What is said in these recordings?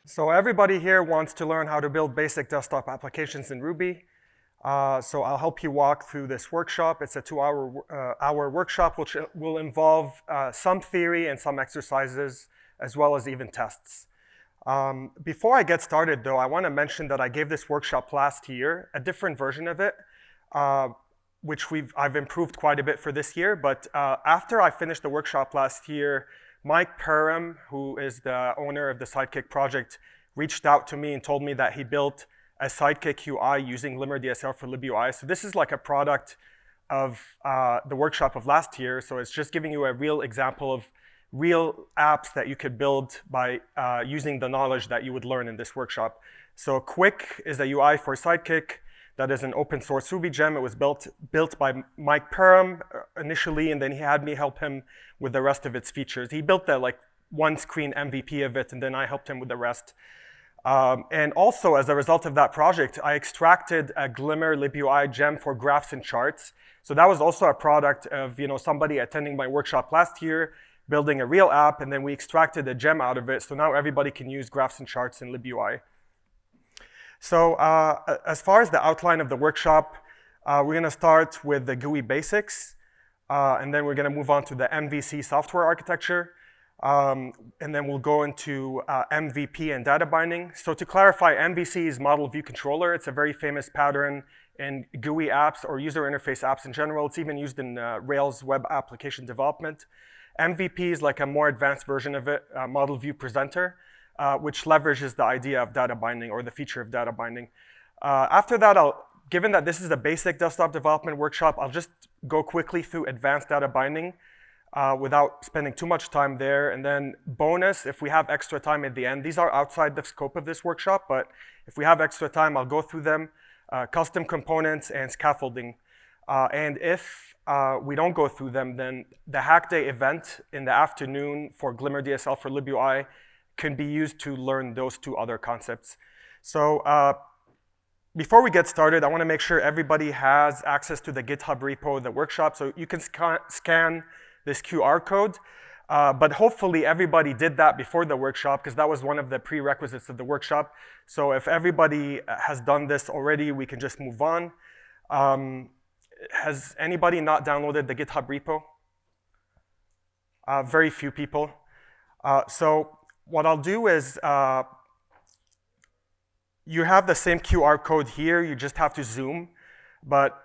So everybody here wants to learn how to build basic desktop applications in Ruby. So I'll help you walk through this workshop. It's a 2-hour workshop, which will involve some theory and some exercises, as well as even tests. Before I get started, though, I want to mention that I gave this workshop last year, a different version of it, which I've improved quite a bit for this year. But after I finished the workshop last year, Mike Perham, who is the owner of the Sidekick project, reached out to me and told me that he built a Sidekick UI using glimmer-dsl-libui. So this is like a product of the workshop of last year. So it's just giving you a real example of real apps that you could build by using the knowledge that you would learn in this workshop. So Quick is a UI for Sidekick. That is an open source Ruby gem. It was built by Mike Perham initially, and then he had me help him with the rest of its features. He built the one screen MVP of it, and then I helped him with the rest. And also, as a result of that project, I extracted a glimmer-libui gem for graphs and charts. So that was also a product of somebody attending my workshop last year, building a real app, and then we extracted a gem out of it. So now everybody can use graphs and charts in libui. So as far as the outline of the workshop, we're going to start with the GUI basics, and then we're going to move on to the MVC software architecture, and then we'll go into MVP and data binding. So to clarify, MVC is Model View Controller. It's a very famous pattern in GUI apps or user interface apps in general. It's even used in Rails web application development. MVP is like a more advanced version of it, Model View Presenter, which leverages the idea of data binding or the feature of data binding. After that, given that this is a basic desktop development workshop, I'll just go quickly through advanced data binding without spending too much time there. And then bonus, if we have extra time at the end, these are outside the scope of this workshop, but if we have extra time, I'll go through them, custom components and scaffolding. And if we don't go through them, then the Hack Day event in the afternoon for glimmer-dsl-libui can be used to learn those two other concepts. So before we get started, I want to make sure everybody has access to the GitHub repo of the workshop. So you can scan this QR code, but hopefully everybody did that before the workshop, because that was one of the prerequisites of the workshop. So if everybody has done this already, we can just move on. Has anybody not downloaded the GitHub repo? Very few people. So what I'll do is, you have the same QR code here, you just have to zoom, but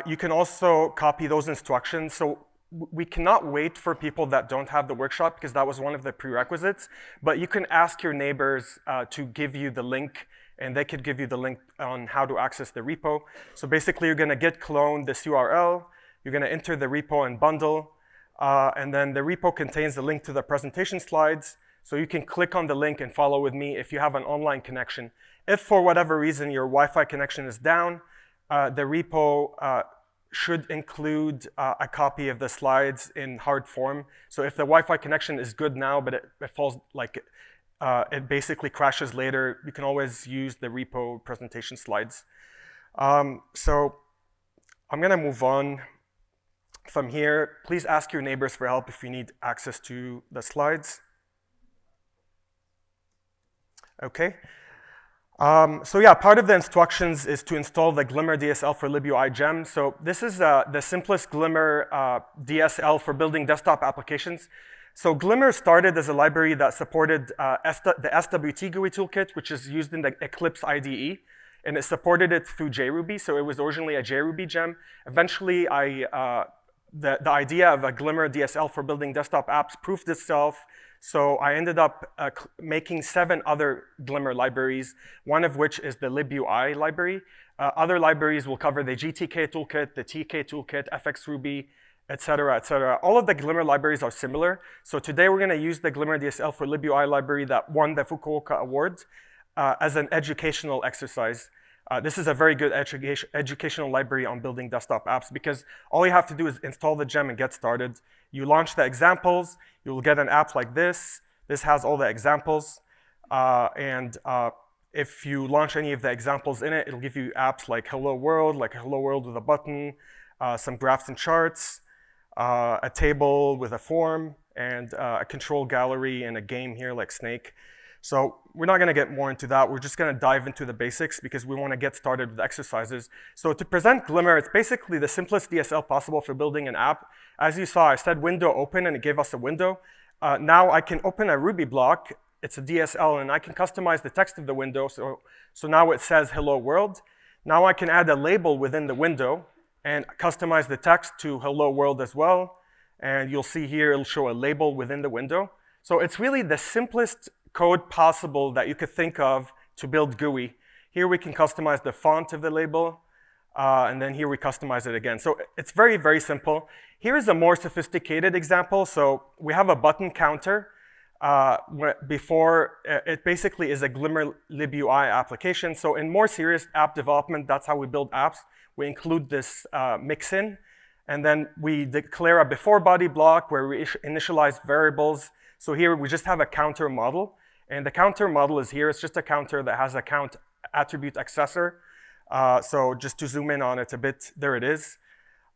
you can also copy those instructions. So we cannot wait for people that don't have the workshop, because that was one of the prerequisites, but you can ask your neighbors to give you the link, and they could give you the link on how to access the repo. So basically, you're gonna git clone this URL, you're gonna enter the repo and bundle, and then the repo contains the link to the presentation slides. So you can click on the link and follow with me if you have an online connection. If for whatever reason your Wi-Fi connection is down, the repo should include a copy of the slides in hard form. So if the Wi-Fi connection is good now, but it falls it basically crashes later, you can always use the repo presentation slides. So I'm gonna move on from here. Please ask your neighbors for help if you need access to the slides. Okay. So yeah, part of the instructions is to install the glimmer-dsl-libui gem. So this is the simplest Glimmer DSL for building desktop applications. So Glimmer started as a library that supported the SWT GUI toolkit, which is used in the Eclipse IDE, and it supported it through JRuby. So it was originally a JRuby gem. Eventually, the idea of a Glimmer DSL for building desktop apps proved itself. So I ended up making 7 other Glimmer libraries, one of which is the libui library. Other libraries will cover the GTK toolkit, the TK toolkit, FXRuby, et cetera, et cetera. All of the Glimmer libraries are similar. So today we're going to use the glimmer-dsl-libui library that won the Fukuoka Award as an educational exercise. This is a very good educational library on building desktop apps, because all you have to do is install the gem and get started. You launch the examples, you will get an app like this. This has all the examples. And if you launch any of the examples in it, it'll give you apps like Hello World, like a Hello World with a button, some graphs and charts, a table with a form, and a control gallery and a game here like Snake. So we're not going to get more into that. We're just going to dive into the basics because we want to get started with exercises. So to present Glimmer, it's basically the simplest DSL possible for building an app. As you saw, I said window open, and it gave us a window. Now I can open a Ruby block. It's a DSL, and I can customize the text of the window. So now it says hello world. Now I can add a label within the window and customize the text to hello world as well. And you'll see here, it'll show a label within the window. So it's really the simplest code possible that you could think of to build GUI. Here we can customize the font of the label, and then here we customize it again. So it's very, very simple. Here is a more sophisticated example. So we have a button counter. It basically is a glimmer-dsl-libui application. So in more serious app development, that's how we build apps. We include this mix-in, and then we declare a before body block where we initialize variables. So here we just have a counter model, and the counter model is here. It's just a counter that has a count attribute accessor. So just to zoom in on it a bit, there it is.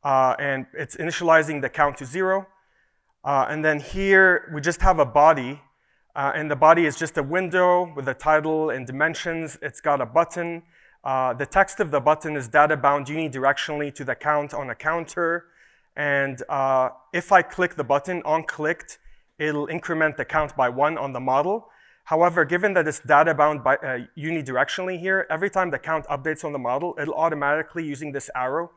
And it's initializing the count to 0. And then here, we just have a body, and the body is just a window with a title and dimensions. It's got a button. The text of the button is data bound unidirectionally to the count on a counter. And if I click the button on clicked, it'll increment the count by 1 on the model. However, given that it's data bound by, unidirectionally here, every time the count updates on the model, it'll automatically, using this arrow,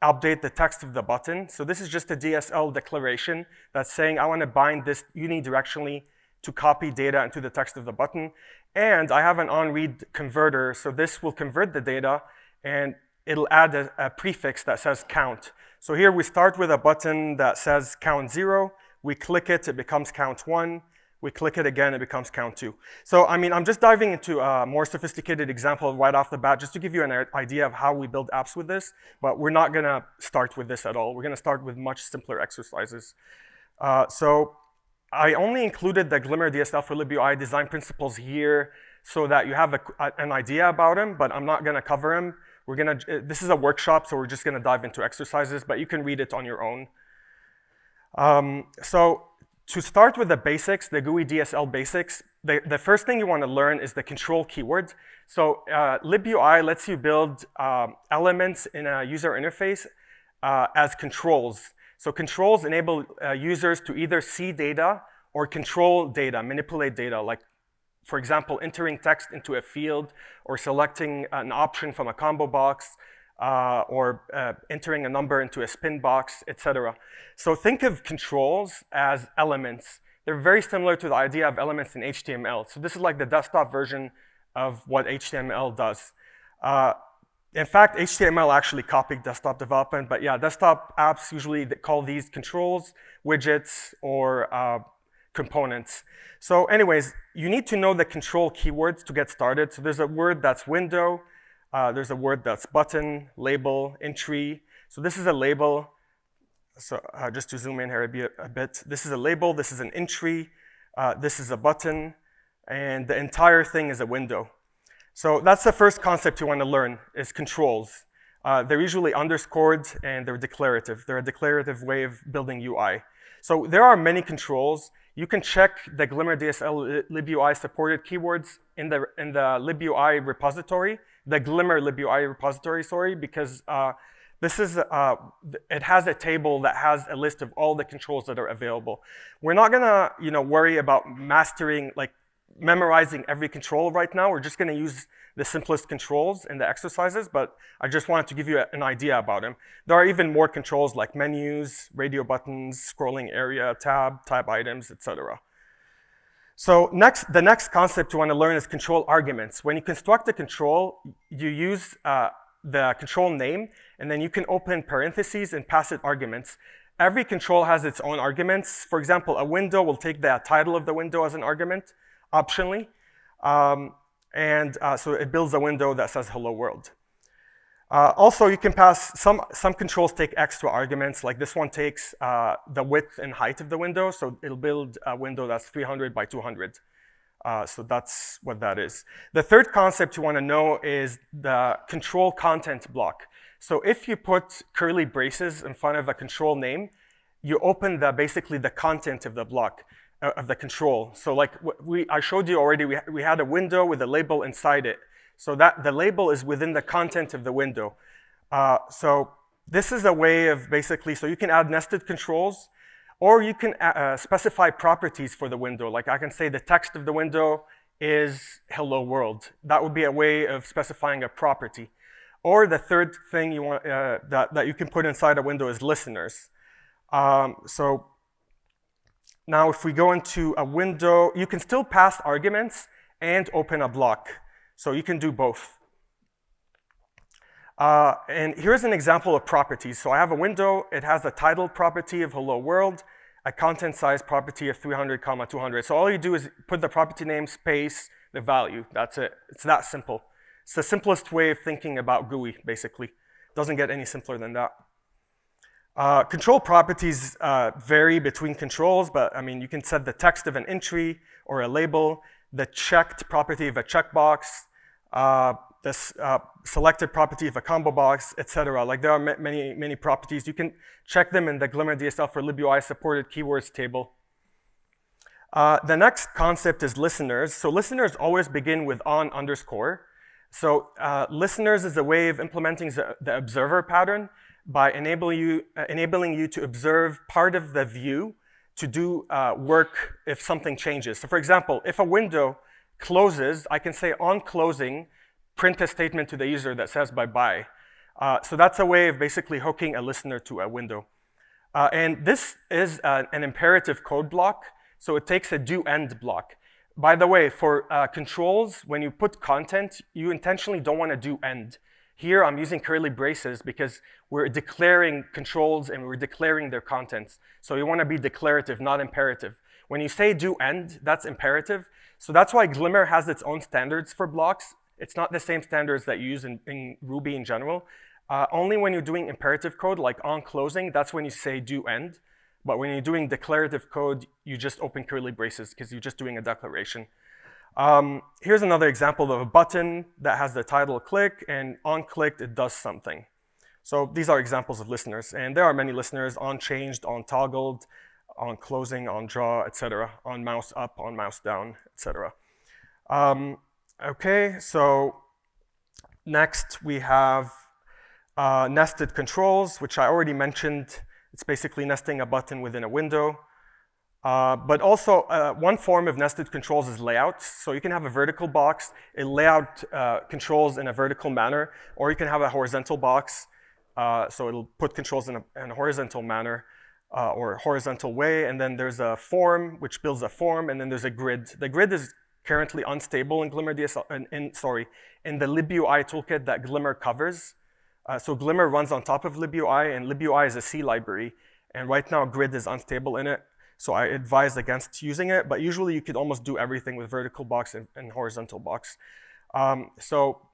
update the text of the button. So this is just a DSL declaration that's saying I want to bind this unidirectionally to copy data into the text of the button. And I have an on-read converter, so this will convert the data, and it'll add a prefix that says count. So here we start with a button that says count 0. We click it, it becomes count 1. We click it again, it becomes count 2. So, I mean, I'm just diving into a more sophisticated example right off the bat, just to give you an idea of how we build apps with this, but we're not gonna start with this at all. We're gonna start with much simpler exercises. So I only included the glimmer-dsl-libui design principles here so that you have an idea about them, but I'm not gonna cover them. This is a workshop, so we're just gonna dive into exercises, but you can read it on your own. So to start with the basics, the GUI DSL basics, the first thing you want to learn is the control keyword. So libui lets you build elements in a user interface as controls. So controls enable users to either see data or control data, manipulate data, like, for example, entering text into a field or selecting an option from a combo box, or entering a number into a spin box, etc. So think of controls as elements. They're very similar to the idea of elements in HTML. So this is like the desktop version of what HTML does. In fact, HTML actually copied desktop development, but yeah, desktop apps usually call these controls, widgets, or components. So anyways, you need to know the control keywords to get started. So there's a word that's window, there's a word that's button, label, entry. So this is a label. So just to zoom in here a bit, this is a label, this is an entry, this is a button, and the entire thing is a window. So that's the first concept you want to learn, is controls. They're usually underscored, and they're declarative. They're a declarative way of building UI. So there are many controls. You can check the glimmer-dsl-libui supported keywords in the libui repository, the glimmer-libui repository, sorry, because this is, it has a table that has a list of all the controls that are available. We're not gonna, worry about mastering, like memorizing every control right now. We're just gonna use the simplest controls in the exercises, but I just wanted to give you an idea about them. There are even more controls like menus, radio buttons, scrolling area, tab items, etc. So the next concept you want to learn is control arguments. When you construct a control, you use the control name, and then you can open parentheses and pass it arguments. Every control has its own arguments. For example, a window will take the title of the window as an argument, optionally. So it builds a window that says hello world. Also, you can pass, some controls take extra arguments, like this one takes the width and height of the window, so it'll build a window that's 300 by 200. So that's what that is. The third concept you want to know is the control content block. So if you put curly braces in front of a control name, you open basically the content of the block. of the control. So like I showed you already, we had a window with a label inside it. So that the label is within the content of the window. So this is a way of basically, so you can add nested controls, or you can specify properties for the window. Like I can say the text of the window is hello world. That would be a way of specifying a property. Or the third thing you want, that you can put inside a window is listeners. So now if we go into a window, you can still pass arguments and open a block. So you can do both. And here's an example of properties. So I have a window. It has a title property of hello world, a content size property of 300, 200. So all you do is put the property name, space, the value. That's it. It's that simple. It's the simplest way of thinking about GUI, basically. Doesn't get any simpler than that. Control properties vary between controls, but I mean, you can set the text of an entry or a label, the checked property of a checkbox, this selected property of a combo box, etc. Like there are many properties. You can check them in the glimmer-dsl for libui supported keywords table. The next concept is listeners. So listeners always begin with on underscore. So listeners is a way of implementing the observer pattern by enabling you to observe part of the view to do work if something changes. So for example, if a window closes, I can say on closing, print a statement to the user that says bye-bye. So that's a way of basically hooking a listener to a window. And this is an imperative code block, so it takes a do-end block. By the way, for controls, when you put content, you intentionally don't want to do end. Here, I'm using curly braces because we're declaring controls and we're declaring their contents. So you want to be declarative, not imperative. When you say do end, that's imperative. So that's why Glimmer has its own standards for blocks. It's not the same standards that you use in Ruby in general. Only when you're doing imperative code, like on closing, that's when you say do end. But when you're doing declarative code, you just open curly braces because you're just doing a declaration. Here's another example of a button that has the title click, and on clicked, it does something. So these are examples of listeners, and there are many listeners: on changed, on toggled, on closing, on draw, etc., on mouse up, on mouse down, etc. Okay, so next we have nested controls, which I already mentioned. It's basically nesting a button within a window. But also, one form of nested controls is layouts. So you can have a vertical box, it layout controls in a vertical manner, or you can have a horizontal box. So it'll put controls in a horizontal manner or horizontal way. And then there's a form, which builds a form, and then there's a grid. The grid is currently unstable in glimmer-dsl, in the libui toolkit that Glimmer covers. So Glimmer runs on top of libui, and libui is a C library. And right now, grid is unstable in it. So I advise against using it, but usually you could almost do everything with vertical box and horizontal box. So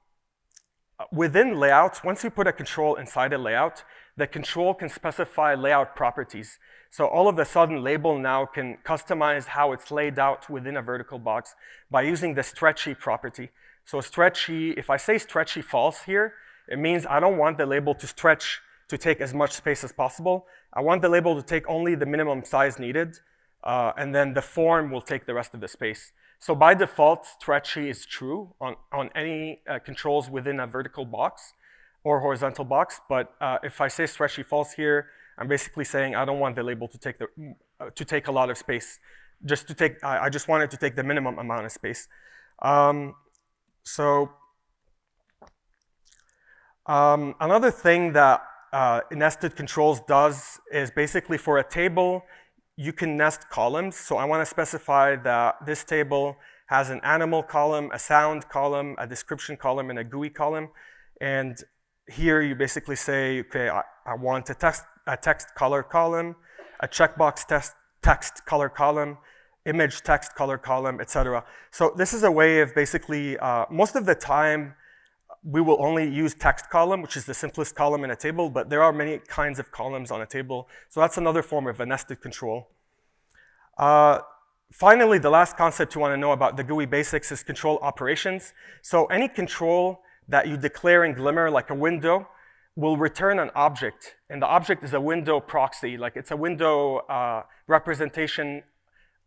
within layouts, once you put a control inside a layout, the control can specify layout properties. So all of a sudden, label now can customize how it's laid out within a vertical box by using the stretchy property. So stretchy, if I say stretchy false here, it means I don't want the label to stretch to take as much space as possible. I want the label to take only the minimum size needed, and then the form will take the rest of the space. So by default, stretchy is true on any controls within a vertical box or horizontal box, but if I say stretchy false here, I'm basically saying I don't want the label to take a lot of space. I just want it to take the minimum amount of space. Another thing that nested controls does is basically for a table, you can nest columns. So I want to specify that this table has an animal column, a sound column, a description column, and a GUI column. And here you basically say, okay, I want a text color column, a checkbox text color column, image text color column, etc. So this is a way of basically, most of the time, we will only use text column, which is the simplest column in a table, but there are many kinds of columns on a table. So that's another form of a nested control. Finally, the last concept you want to know about the GUI basics is control operations. So any control that you declare in Glimmer, like a window, will return an object. And the object is a window proxy, like it's a window representation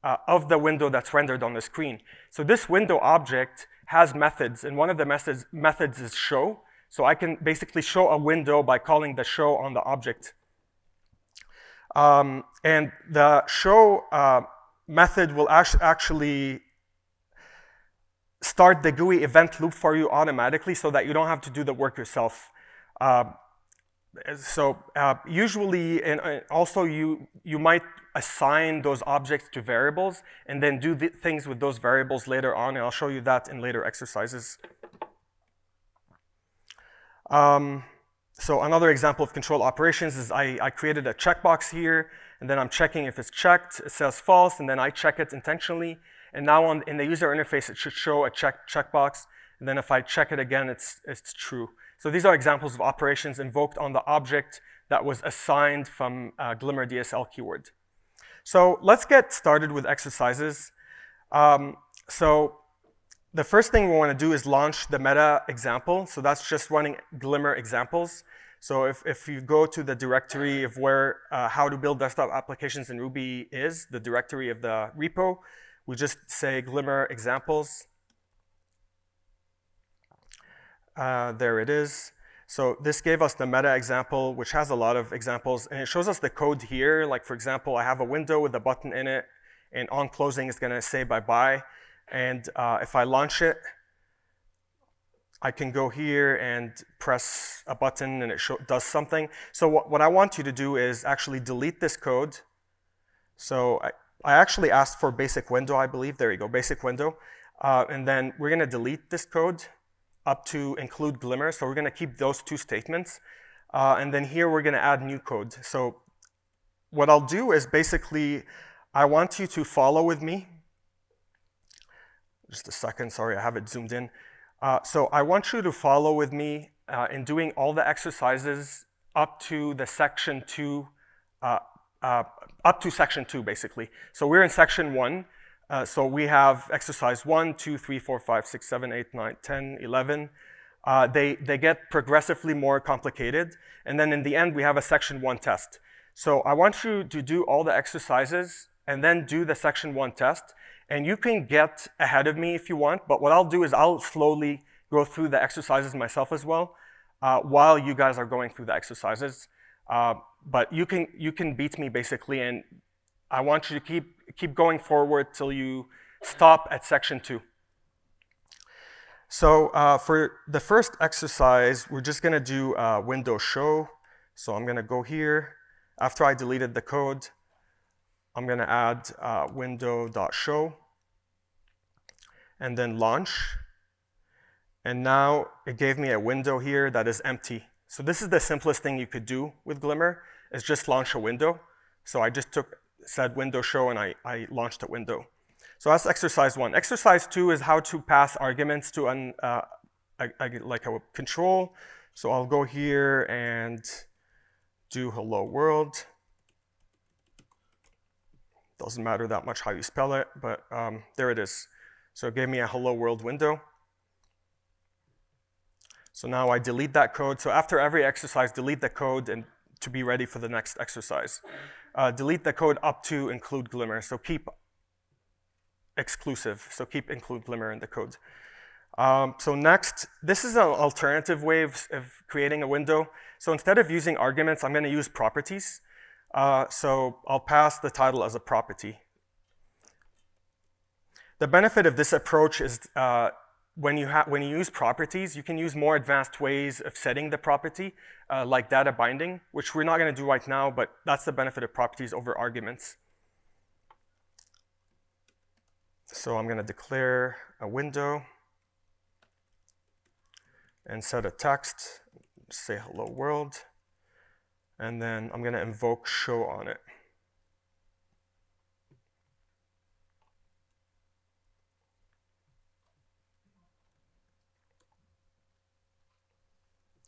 of the window that's rendered on the screen. So this window object has methods, and one of the methods is show. So I can basically show a window by calling the show on the object. And the show method will actually start the GUI event loop for you automatically so that you don't have to do the work yourself. Usually, and also you might assign those objects to variables and then do the things with those variables later on, and I'll show you that in later exercises. So another example of control operations is I created a checkbox here, and then I'm checking if it's checked. It says false, and then I check it intentionally. And now in the user interface, it should show a checkbox. And then if I check it again, it's true. So these are examples of operations invoked on the object that was assigned from glimmer-dsl keyword. So let's get started with exercises. So the first thing we want to do is launch the meta example. So that's just running Glimmer examples. So if you go to the directory of where how to build desktop applications in Ruby is, the directory of the repo, we just say Glimmer examples. There it is. So this gave us the meta example, which has a lot of examples, and it shows us the code here. Like, for example, I have a window with a button in it, and on closing, it's going to say bye-bye. And if I launch it, I can go here and press a button, and it does something. So what I want you to do is actually delete this code. So I actually asked for basic window, I believe. There you go, basic window. And then we're going to delete this code up to include Glimmer. So we're going to keep those two statements. And then here we're going to add new code. So what I'll do is basically, I want you to follow with me. Just a second, sorry, I have it zoomed in. So I want you to follow with me in doing all the exercises up to the section 2, basically. So we're in section 1. So we have exercise 1, 2, 3, 4, 5, 6, 7, 8, 9, 10, 11. They get progressively more complicated. And then in the end, we have a section 1 test. So I want you to do all the exercises and then do the section 1 test. And you can get ahead of me if you want, but what I'll do is I'll slowly go through the exercises myself as well while you guys are going through the exercises. But you can beat me basically, and I want you to keep going forward till you stop at section 2. So for the first exercise, we're just gonna do window show. So I'm gonna go here. After I deleted the code, I'm gonna add window.show and then launch. And now it gave me a window here that is empty. So this is the simplest thing you could do with Glimmer, is just launch a window. So I just said window show, and I launched a window. So that's exercise 1. Exercise 2 is how to pass arguments to like a control. So I'll go here and do hello world. Doesn't matter that much how you spell it, but there it is. So it gave me a hello world window. So now I delete that code. So after every exercise, delete the code and to be ready for the next exercise. Delete the code up to include Glimmer. So keep exclusive. So keep include Glimmer in the code. So next, this is an alternative way of creating a window. So instead of using arguments, I'm going to use properties. So I'll pass the title as a property. The benefit of this approach is when you use properties, you can use more advanced ways of setting the property, like data binding, which we're not going to do right now, but that's the benefit of properties over arguments. So I'm going to declare a window and set a text, say hello world, and then I'm going to invoke show on it.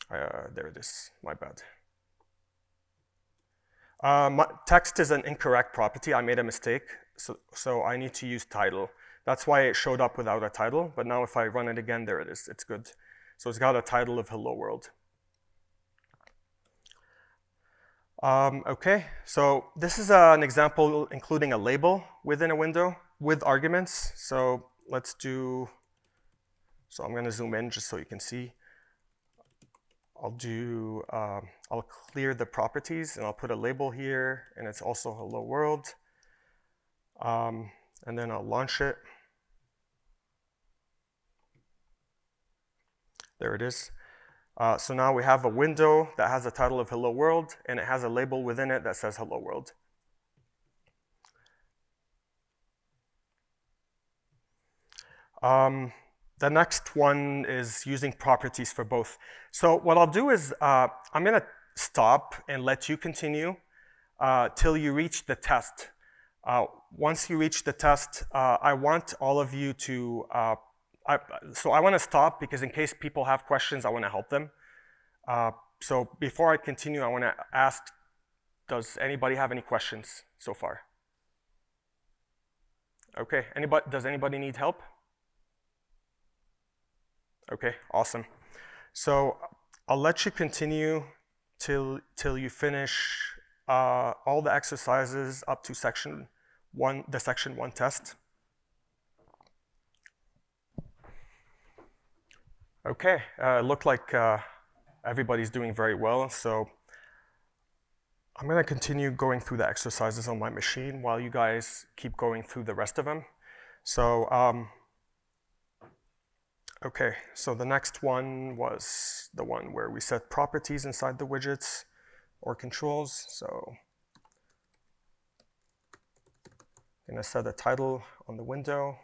There it is, my bad. Text is an incorrect property. I made a mistake, so I need to use title. That's why it showed up without a title, but now if I run it again, there it is, it's good. So it's got a title of hello world. Okay, so this is an example including a label within a window with arguments. So let's do, so I'm going to zoom in just so you can see. I'll clear the properties and I'll put a label here, and it's also hello world. And then I'll launch it. There it is. So now we have a window that has a title of hello world, and it has a label within it that says hello world. The next one is using properties for both. So what I'll do is I'm going to stop and let you continue till you reach the test. Once you reach the test, I want all of you to, so I want to stop because in case people have questions, I want to help them. So before I continue, I want to ask, does anybody have any questions so far? Okay, does anybody need help? Okay, awesome. So I'll let you continue till you finish all the exercises up to section 1, the section 1 test. Okay, look like everybody's doing very well. So I'm going to continue going through the exercises on my machine while you guys keep going through the rest of them. So okay, so the next one was the one where we set properties inside the widgets or controls. So I'm going to set a title on the window.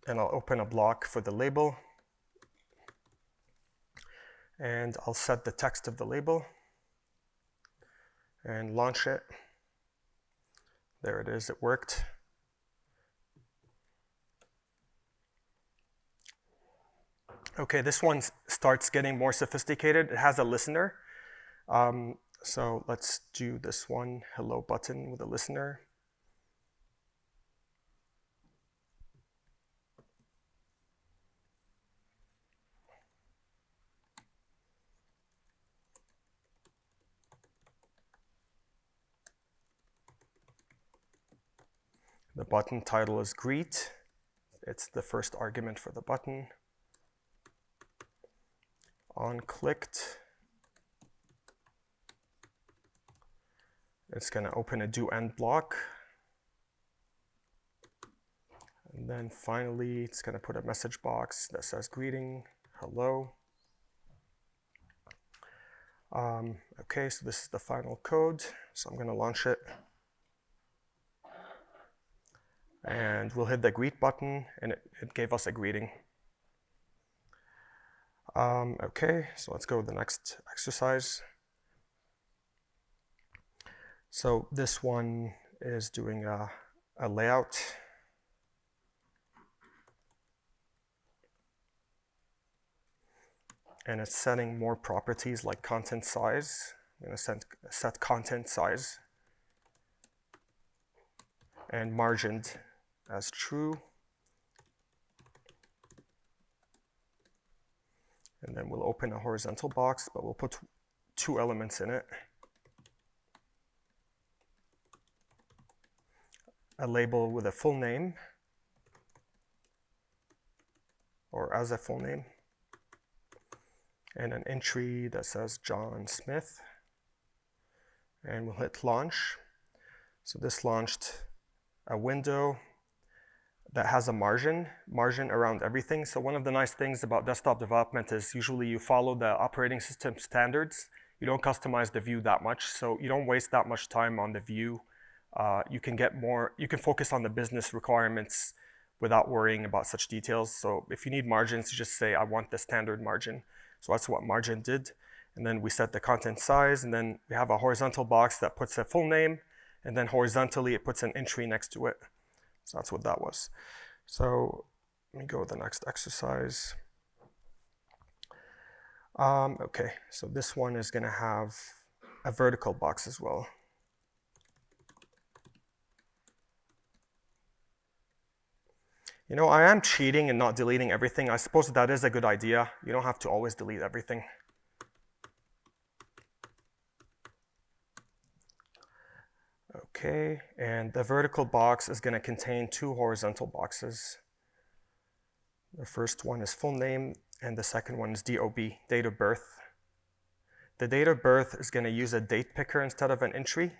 And I'll open a block for the label. And I'll set the text of the label and launch it. There it is, it worked. Okay, this one starts getting more sophisticated. It has a listener. So let's do this one, hello button with a listener. The button title is greet. It's the first argument for the button. On clicked, it's going to open a do end block. And then finally, it's going to put a message box that says greeting, hello. Okay, so this is the final code. So I'm going to launch it. And we'll hit the greet button, and it gave us a greeting. Okay, so let's go to the next exercise. So this one is doing a layout. And it's setting more properties like content size. I'm going to set content size and margined as true. And then we'll open a horizontal box, but we'll put 2 elements in it. A label with a full name, or as a full name, and an entry that says John Smith. And we'll hit launch. So this launched a window that has a margin around everything. So one of the nice things about desktop development is usually you follow the operating system standards. You don't customize the view that much, so you don't waste that much time on the view. You can focus on the business requirements without worrying about such details. So if you need margins, you just say, I want the standard margin. So that's what margin did. And then we set the content size, and then we have a horizontal box that puts a full name, and then horizontally it puts an entry next to it. So that's what that was. So let me go to the next exercise. Okay, so this one is going to have a vertical box as well. You know, I am cheating and not deleting everything. I suppose that is a good idea. You don't have to always delete everything. Okay, and the vertical box is going to contain two horizontal boxes. The first one is full name, and the second one is DOB, date of birth. The date of birth is going to use a date picker instead of an entry.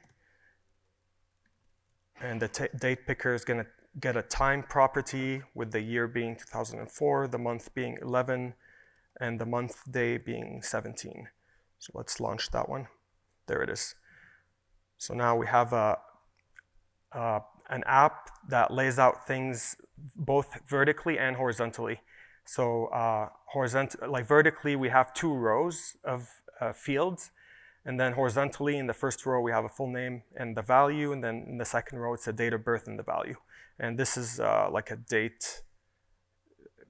And the date picker is going to get a time property with the year being 2004, the month being 11, and the month day being 17. So let's launch that one. There it is. So now we have an app that lays out things both vertically and horizontally. So vertically, we have two rows of fields, and then horizontally in the first row we have a full name and the value, and then in the second row it's a date of birth and the value. And this is like a date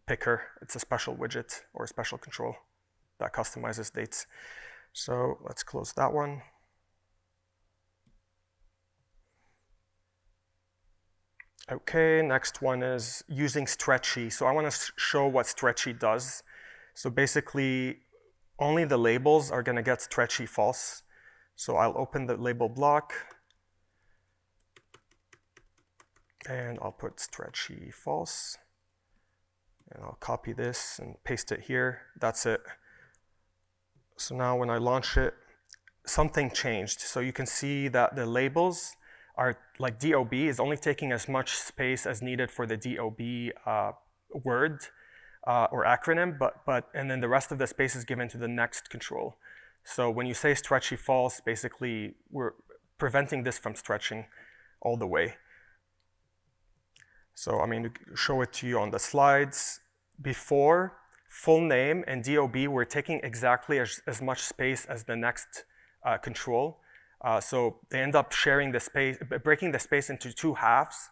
picker. It's a special widget or a special control that customizes dates. So let's close that one. Okay, next one is using stretchy. So I want to show what stretchy does. So basically, only the labels are going to get stretchy false. So I'll open the label block, and I'll put stretchy false. And I'll copy this and paste it here. That's it. So now when I launch it, something changed. So you can see that the labels are like DOB is only taking as much space as needed for the DOB word or acronym, and then the rest of the space is given to the next control. So when you say stretchy false, basically we're preventing this from stretching all the way. So I'm going to show it to you on the slides. Before, full name and DOB were taking exactly as much space as the next control. So they end up sharing the space, breaking the space into two halves,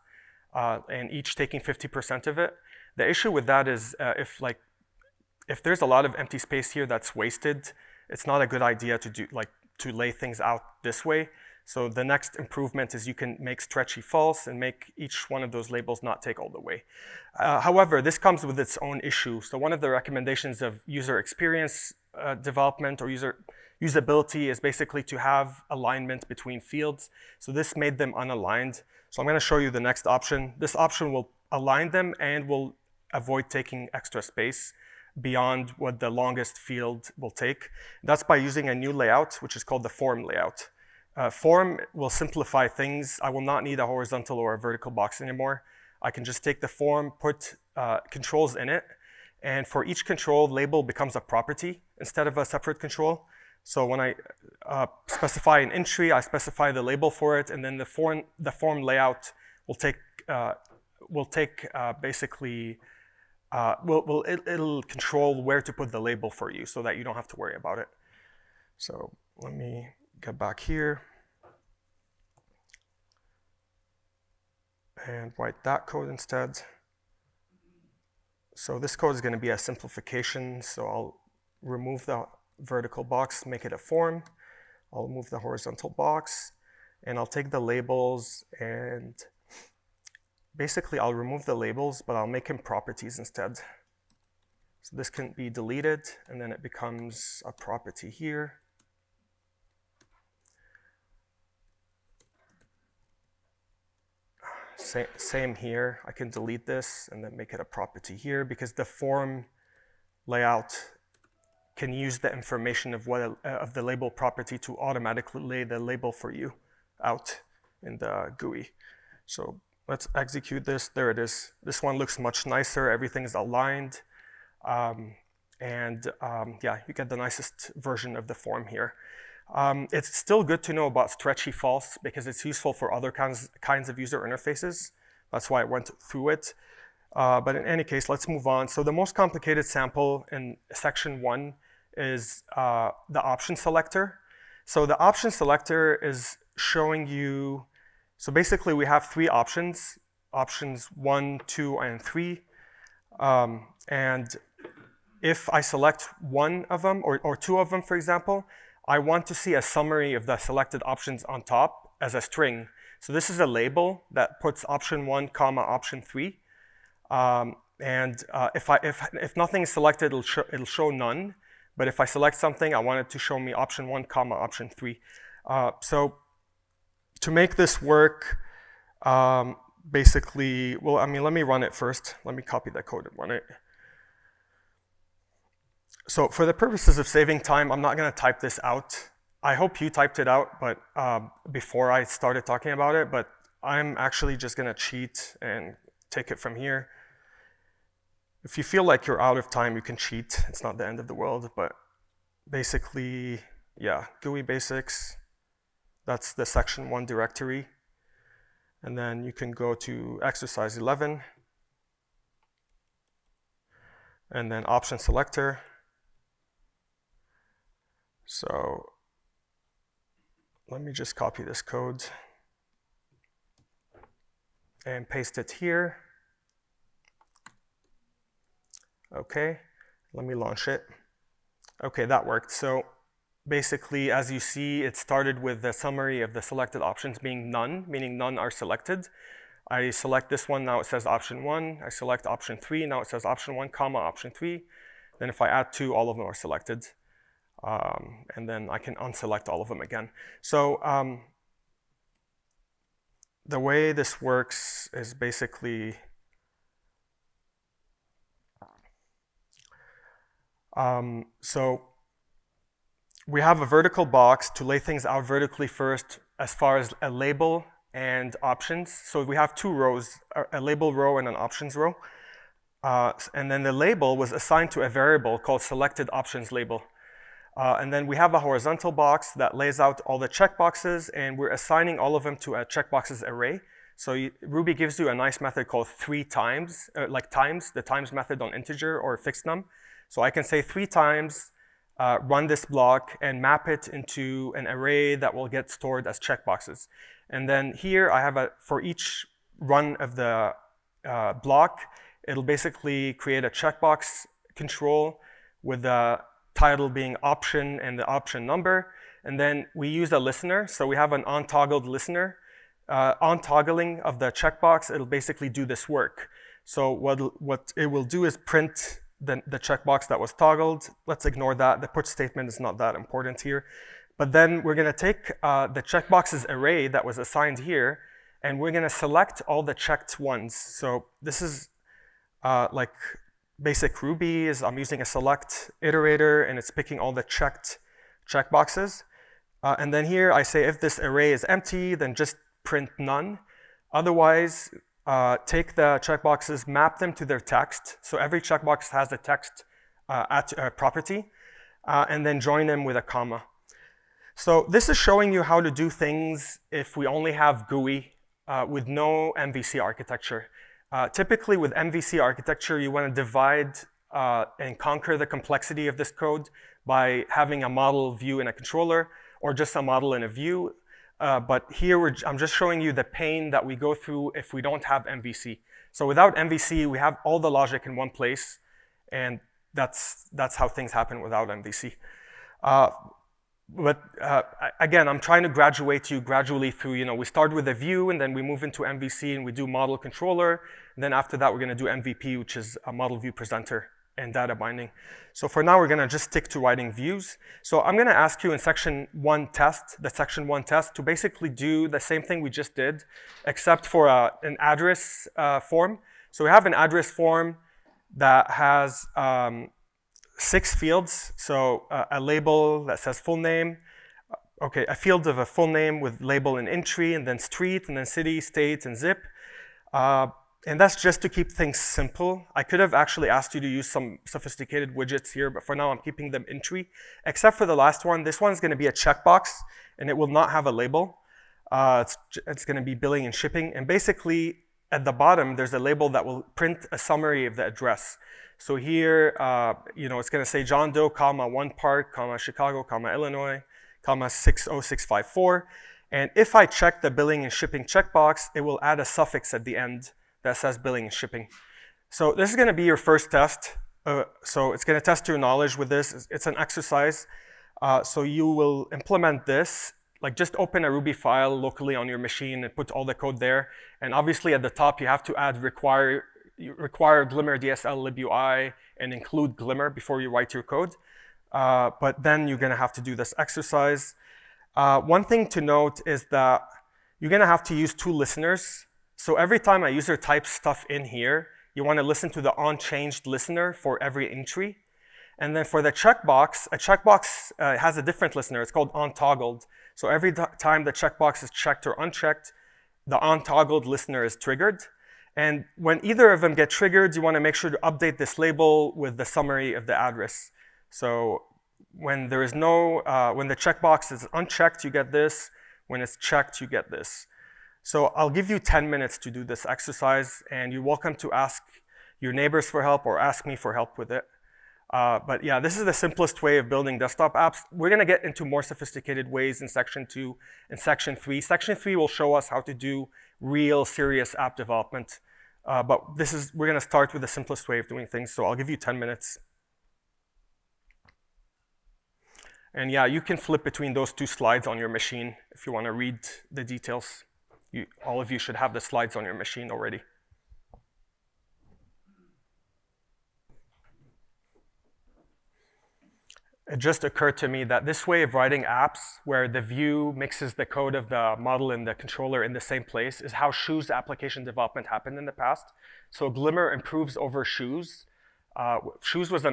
and each taking 50% of it. The issue with that is if there's a lot of empty space here that's wasted, it's not a good idea to lay things out this way. So the next improvement is you can make stretchy false and make each one of those labels not take all the way. However, this comes with its own issue. So one of the recommendations of user experience development or usability is basically to have alignment between fields. So this made them unaligned. So I'm going to show you the next option. This option will align them and will avoid taking extra space beyond what the longest field will take. That's by using a new layout, which is called the form layout. Form will simplify things. I will not need a horizontal or a vertical box anymore. I can just take the form, put controls in it, and for each control, label becomes a property instead of a separate control. So when I specify an entry, I specify the label for it, and then the form layout will it'll control where to put the label for you, so that you don't have to worry about it. So let me get back here and write that code instead. So this code is going to be a simplification. So I'll remove the vertical box, make it a form. I'll move the horizontal box, and I'll take the labels, and basically I'll remove the labels, but I'll make them properties instead. So this can be deleted, and then it becomes a property here. Same here. I can delete this and then make it a property here, because the form layout can use the information of the label property to automatically lay the label for you out in the GUI. So let's execute this. There it is. This one looks much nicer. Everything is aligned. Yeah, you get the nicest version of the form here. It's still good to know about stretchy false because it's useful for other kinds of user interfaces. That's why I went through it. But in any case, let's move on. So the most complicated sample in section 1 is the option selector. So the option selector is showing you, so basically we have 3 options, options 1, 2, and 3. And if I select one of them or 2 of them, for example, I want to see a summary of the selected options on top as a string. So this is a label that puts option 1, comma, option 3. If nothing is selected, it'll show none. But if I select something, I want it to show me option 1, comma, option 3. So to make this work, basically, well, I mean, let me run it first. Let me copy that code and run it. So for the purposes of saving time, I'm not going to type this out. I hope you typed it out, but before I started talking about it, but I'm actually just going to cheat and take it from here. If you feel like you're out of time, you can cheat. It's not the end of the world, but basically, yeah, GUI basics. That's the section 1 directory. And then you can go to exercise 11. And then option selector. So let me just copy this code and paste it here. Okay, let me launch it. Okay, that worked. So basically, as you see, it started with the summary of the selected options being none, meaning none are selected. I select this one, now it says option 1. I select option 3, now it says option 1, comma, option 3. Then if I add 2, all of them are selected. And then I can unselect all of them again. So the way this works is basically, so we have a vertical box to lay things out vertically first as far as a label and options. So we have 2 rows, a label row and an options row. And then the label was assigned to a variable called selected options label. And then we have a horizontal box that lays out all the checkboxes, and we're assigning all of them to a checkboxes array. So Ruby gives you a nice method called 3 times, like times, the times method on integer or fixed num. So I can say 3 times, run this block and map it into an array that will get stored as checkboxes. And then here I have for each run of the block, it'll basically create a checkbox control with the title being option and the option number. And then we use a listener. So we have an on-toggled listener. On-toggling of the checkbox, it'll basically do this work. So what it will do is print the checkbox that was toggled. Let's ignore that. The put statement is not that important here. But then we're going to take the checkboxes array that was assigned here, and we're going to select all the checked ones. So this is like basic Ruby is I'm using a select iterator, and it's picking all the checked checkboxes. And then here I say if this array is empty, then just print none. Otherwise, take the checkboxes, map them to their text. So every checkbox has a text property, and then join them with a comma. So this is showing you how to do things if we only have GUI with no MVC architecture. Typically with MVC architecture, you want to divide and conquer the complexity of this code by having a model view in a controller or just a model in a view. But here I'm just showing you the pain that we go through if we don't have MVC. So without MVC, we have all the logic in one place, and that's how things happen without MVC. But again, I'm trying to graduate you gradually through, we start with a view, and then we move into MVC, and we do model controller. And then after that, we're going to do MVP, which is a model view presenter and data binding. So for now, we're going to just stick to writing views. So I'm going to ask you in section 1 test, the section 1 test, to basically do the same thing we just did, except for an address form. So we have an address form that has 6 fields. So a label that says full name, a field of a full name with label and entry, and then street, and then city, state, and zip. And that's just to keep things simple. I could have actually asked you to use some sophisticated widgets here, but for now I'm keeping them entry. Except for the last one. This one's going to be a checkbox, and it will not have a label. It's going to be billing and shipping. And basically, at the bottom, there's a label that will print a summary of the address. So here, it's going to say John Doe, comma, 1 Park, comma, Chicago, comma, Illinois, comma, 60654. And if I check the billing and shipping checkbox, it will add a suffix at the end that says billing and shipping. So this is going to be your first test. So it's going to test your knowledge with this. It's an exercise. So you will implement this. Like just open a Ruby file locally on your machine and put all the code there. And obviously at the top, you have to add require glimmer-dsl-libui and include Glimmer before you write your code. But then you're going to have to do this exercise. One thing to note is that you're gonna have to use two listeners. So every time a user types stuff in here, you wanna listen to the onChanged listener for every entry. And then for the checkbox, a checkbox has a different listener. It's called onToggled. So every time the checkbox is checked or unchecked, the onToggled listener is triggered. And when either of them get triggered, you want to make sure to update this label with the summary of the address. So when there is no, when the checkbox is unchecked, you get this. When it's checked, you get this. So I'll give you 10 minutes to do this exercise, and you're welcome to ask your neighbors for help or ask me for help with it. But yeah, this is the simplest way of building desktop apps. We're gonna get into more sophisticated ways in section 2 and section 3. Section 3 will show us how to do real serious app development. But we're gonna start with the simplest way of doing things, so I'll give you 10 minutes. And yeah, you can flip between those two slides on your machine if you wanna read the details. All of you should have the slides on your machine already. It just occurred to me that this way of writing apps, where the view mixes the code of the model and the controller in the same place, is how Shoes application development happened in the past. So Glimmer improves over Shoes. Shoes was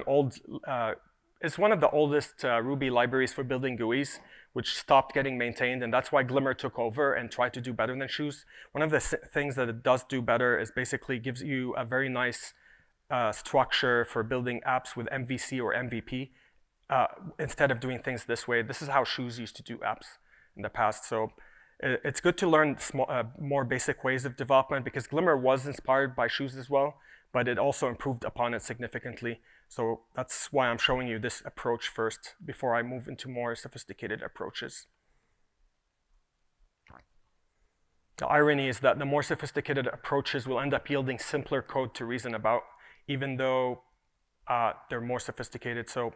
it's one of the oldest Ruby libraries for building GUIs, which stopped getting maintained, and that's why Glimmer took over and tried to do better than Shoes. One of the things that it does do better is basically gives you a very nice structure for building apps with MVC or MVP. Instead of doing things this way. This is how Shoes used to do apps in the past. So it's good to learn more basic ways of development, because Glimmer was inspired by Shoes as well, but it also improved upon it significantly. So that's why I'm showing you this approach first before I move into more sophisticated approaches. The irony is that the more sophisticated approaches will end up yielding simpler code to reason about, even though they're more sophisticated. So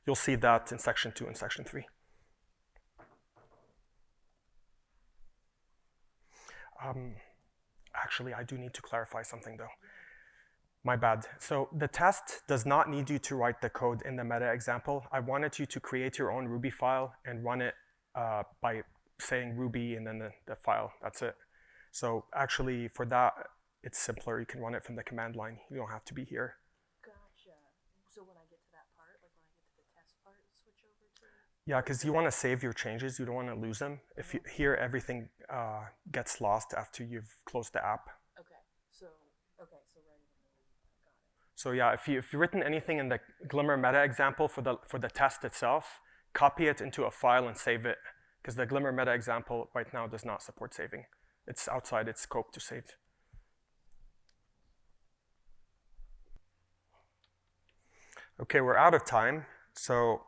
you'll see that in section 2 and section 3. Actually, I do need to clarify something though. My bad. So the test does not need you to write the code in the meta example. I wanted you to create your own Ruby file and run it by saying Ruby and then the file. That's it. So actually for that, it's simpler. You can run it from the command line. You don't have to be here. Gotcha. So when I get to that part, like when I get to the test part, switch over to... Yeah, because you want to save your changes. You don't want to lose them. If you, here, everything gets lost after you've closed the app. Okay, so right in the middle. Got it. So yeah, if you've written anything in the Glimmer meta example for the test itself, copy it into a file and save it, because the Glimmer meta example right now does not support saving. It's outside its scope to save. Okay, we're out of time, so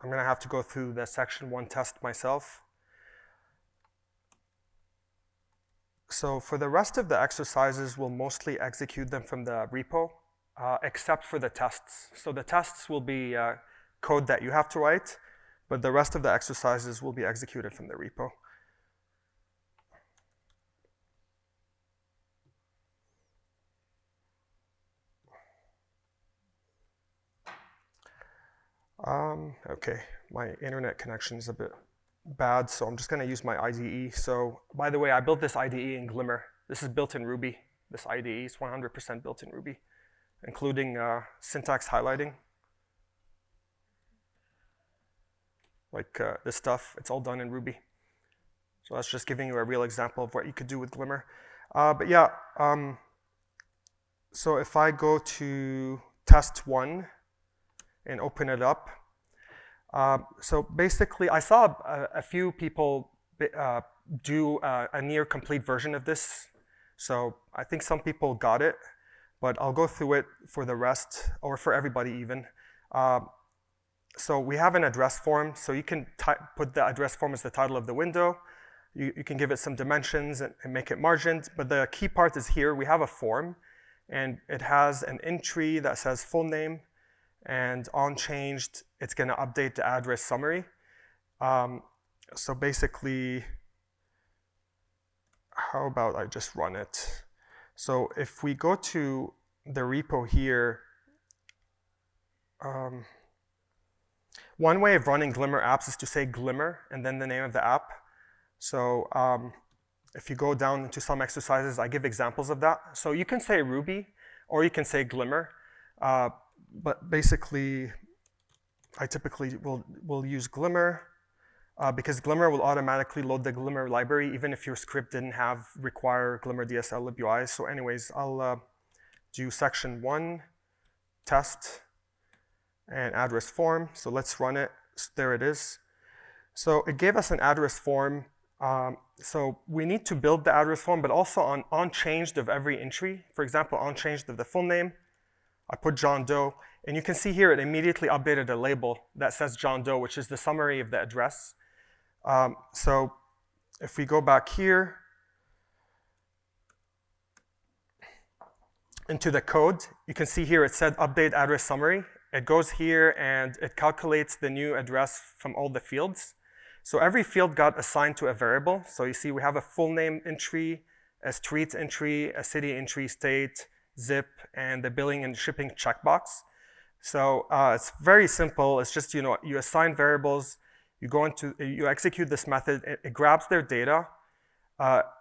I'm going to have to go through the section 1 test myself. So for the rest of the exercises, we'll mostly execute them from the repo, except for the tests. So the tests will be code that you have to write, but the rest of the exercises will be executed from the repo. Okay, my internet connection is a bit bad, so I'm just going to use my IDE. So, by the way, I built this IDE in Glimmer. This is built in Ruby. This IDE is 100% built in Ruby, including syntax highlighting. Like this stuff, it's all done in Ruby. So that's just giving you a real example of what you could do with Glimmer. But yeah, so if I go to test 1 and open it up, so basically I saw a few people do a near complete version of this. So I think some people got it, but I'll go through it for the rest, or for everybody even. So we have an address form, so you can put the address form as the title of the window. You can give it some dimensions and make it margined, but the key part is here. We have a form, and it has an entry that says full name, and on changed, it's going to update the address summary. So basically, how about I just run it? So if we go to the repo here, one way of running Glimmer apps is to say Glimmer and then the name of the app. So if you go down into some exercises, I give examples of that. So you can say Ruby, or you can say Glimmer. But basically, I typically will use Glimmer because Glimmer will automatically load the Glimmer library even if your script didn't require glimmer-dsl-libui. So anyways, I'll do section 1, test, and address form. So let's run it. There it is. So it gave us an address form. So we need to build the address form, but also on changed of every entry. For example, on changed of the full name, I put John Doe. And you can see here it immediately updated a label that says John Doe, which is the summary of the address. So if we go back here into the code, you can see here it said update address summary. It goes here and it calculates the new address from all the fields. So every field got assigned to a variable. So you see we have a full name entry, a street entry, a city entry, state, zip, and the billing and shipping checkbox. So it's very simple. It's just, you assign variables, you execute this method, it grabs their data,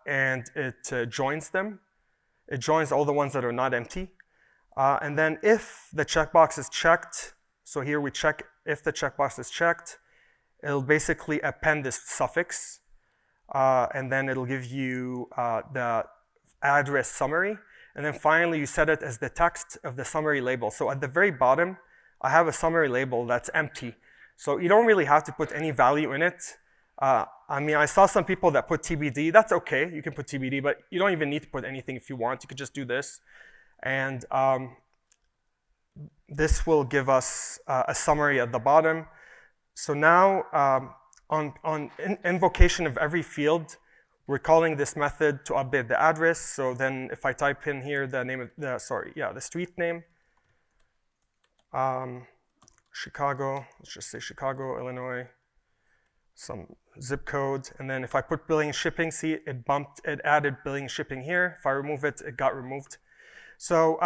and it joins them. It joins all the ones that are not empty. And then if the checkbox is checked, so here we check if the checkbox is checked, it'll basically append this suffix, and then it'll give you the address summary. And then finally, you set it as the text of the summary label. So at the very bottom, I have a summary label that's empty. So you don't really have to put any value in it. I mean, I saw some people that put TBD. That's OK. You can put TBD, but you don't even need to put anything if you want. You could just do this. And this will give us a summary at the bottom. So now, on invocation of every field, we're calling this method to update the address. So then if I type in here the name of the street name, Chicago, let's just say Chicago, Illinois, some zip code. And then if I put billing and shipping, see, it added billing and shipping here. If I remove it, it got removed. So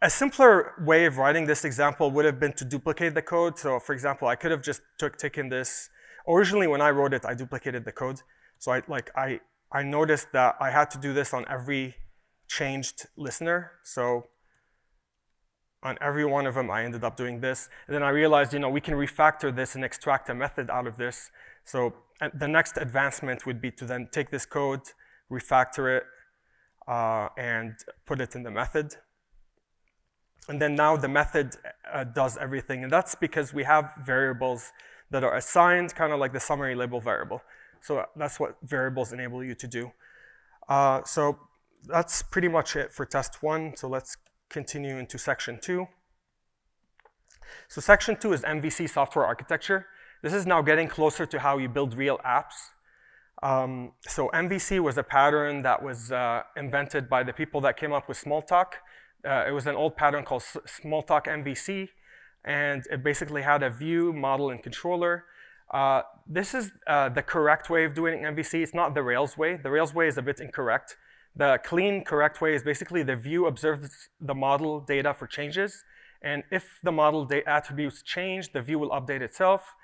a simpler way of writing this example would have been to duplicate the code. So for example, I could have just taken this. Originally, when I wrote it, I duplicated the code. So I noticed that I had to do this on every changed listener. So on every one of them, I ended up doing this. And then I realized, we can refactor this and extract a method out of this. So the next advancement would be to then take this code, refactor it, and put it in the method. And then now the method does everything. And that's because we have variables that are assigned, kind of like the summary label variable. So that's what variables enable you to do. So that's pretty much it for test 1. So let's continue into section 2. So section 2 is MVC software architecture. This is now getting closer to how you build real apps. So MVC was a pattern that was invented by the people that came up with Smalltalk. It was an old pattern called Smalltalk MVC, and it basically had a view, model, and controller. This is the correct way of doing MVC. It's not the Rails way. The Rails way is a bit incorrect. The clean, correct way is basically the view observes the model data for changes. And if the model attributes change, the view will update itself.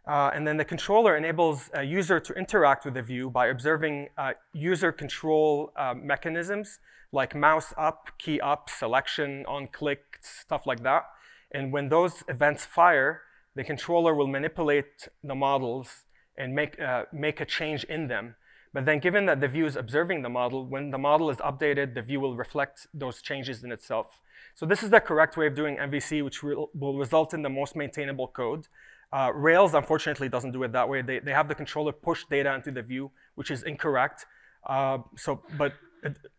And then the controller enables a user to interact with the view by observing user control mechanisms like mouse up, key up, selection, on click, stuff like that. And when those events fire, the controller will manipulate the models and make a change in them. But then given that the view is observing the model, when the model is updated, the view will reflect those changes in itself. So this is the correct way of doing MVC, which will result in the most maintainable code. Rails, unfortunately, doesn't do it that way. They have the controller push data into the view, which is incorrect.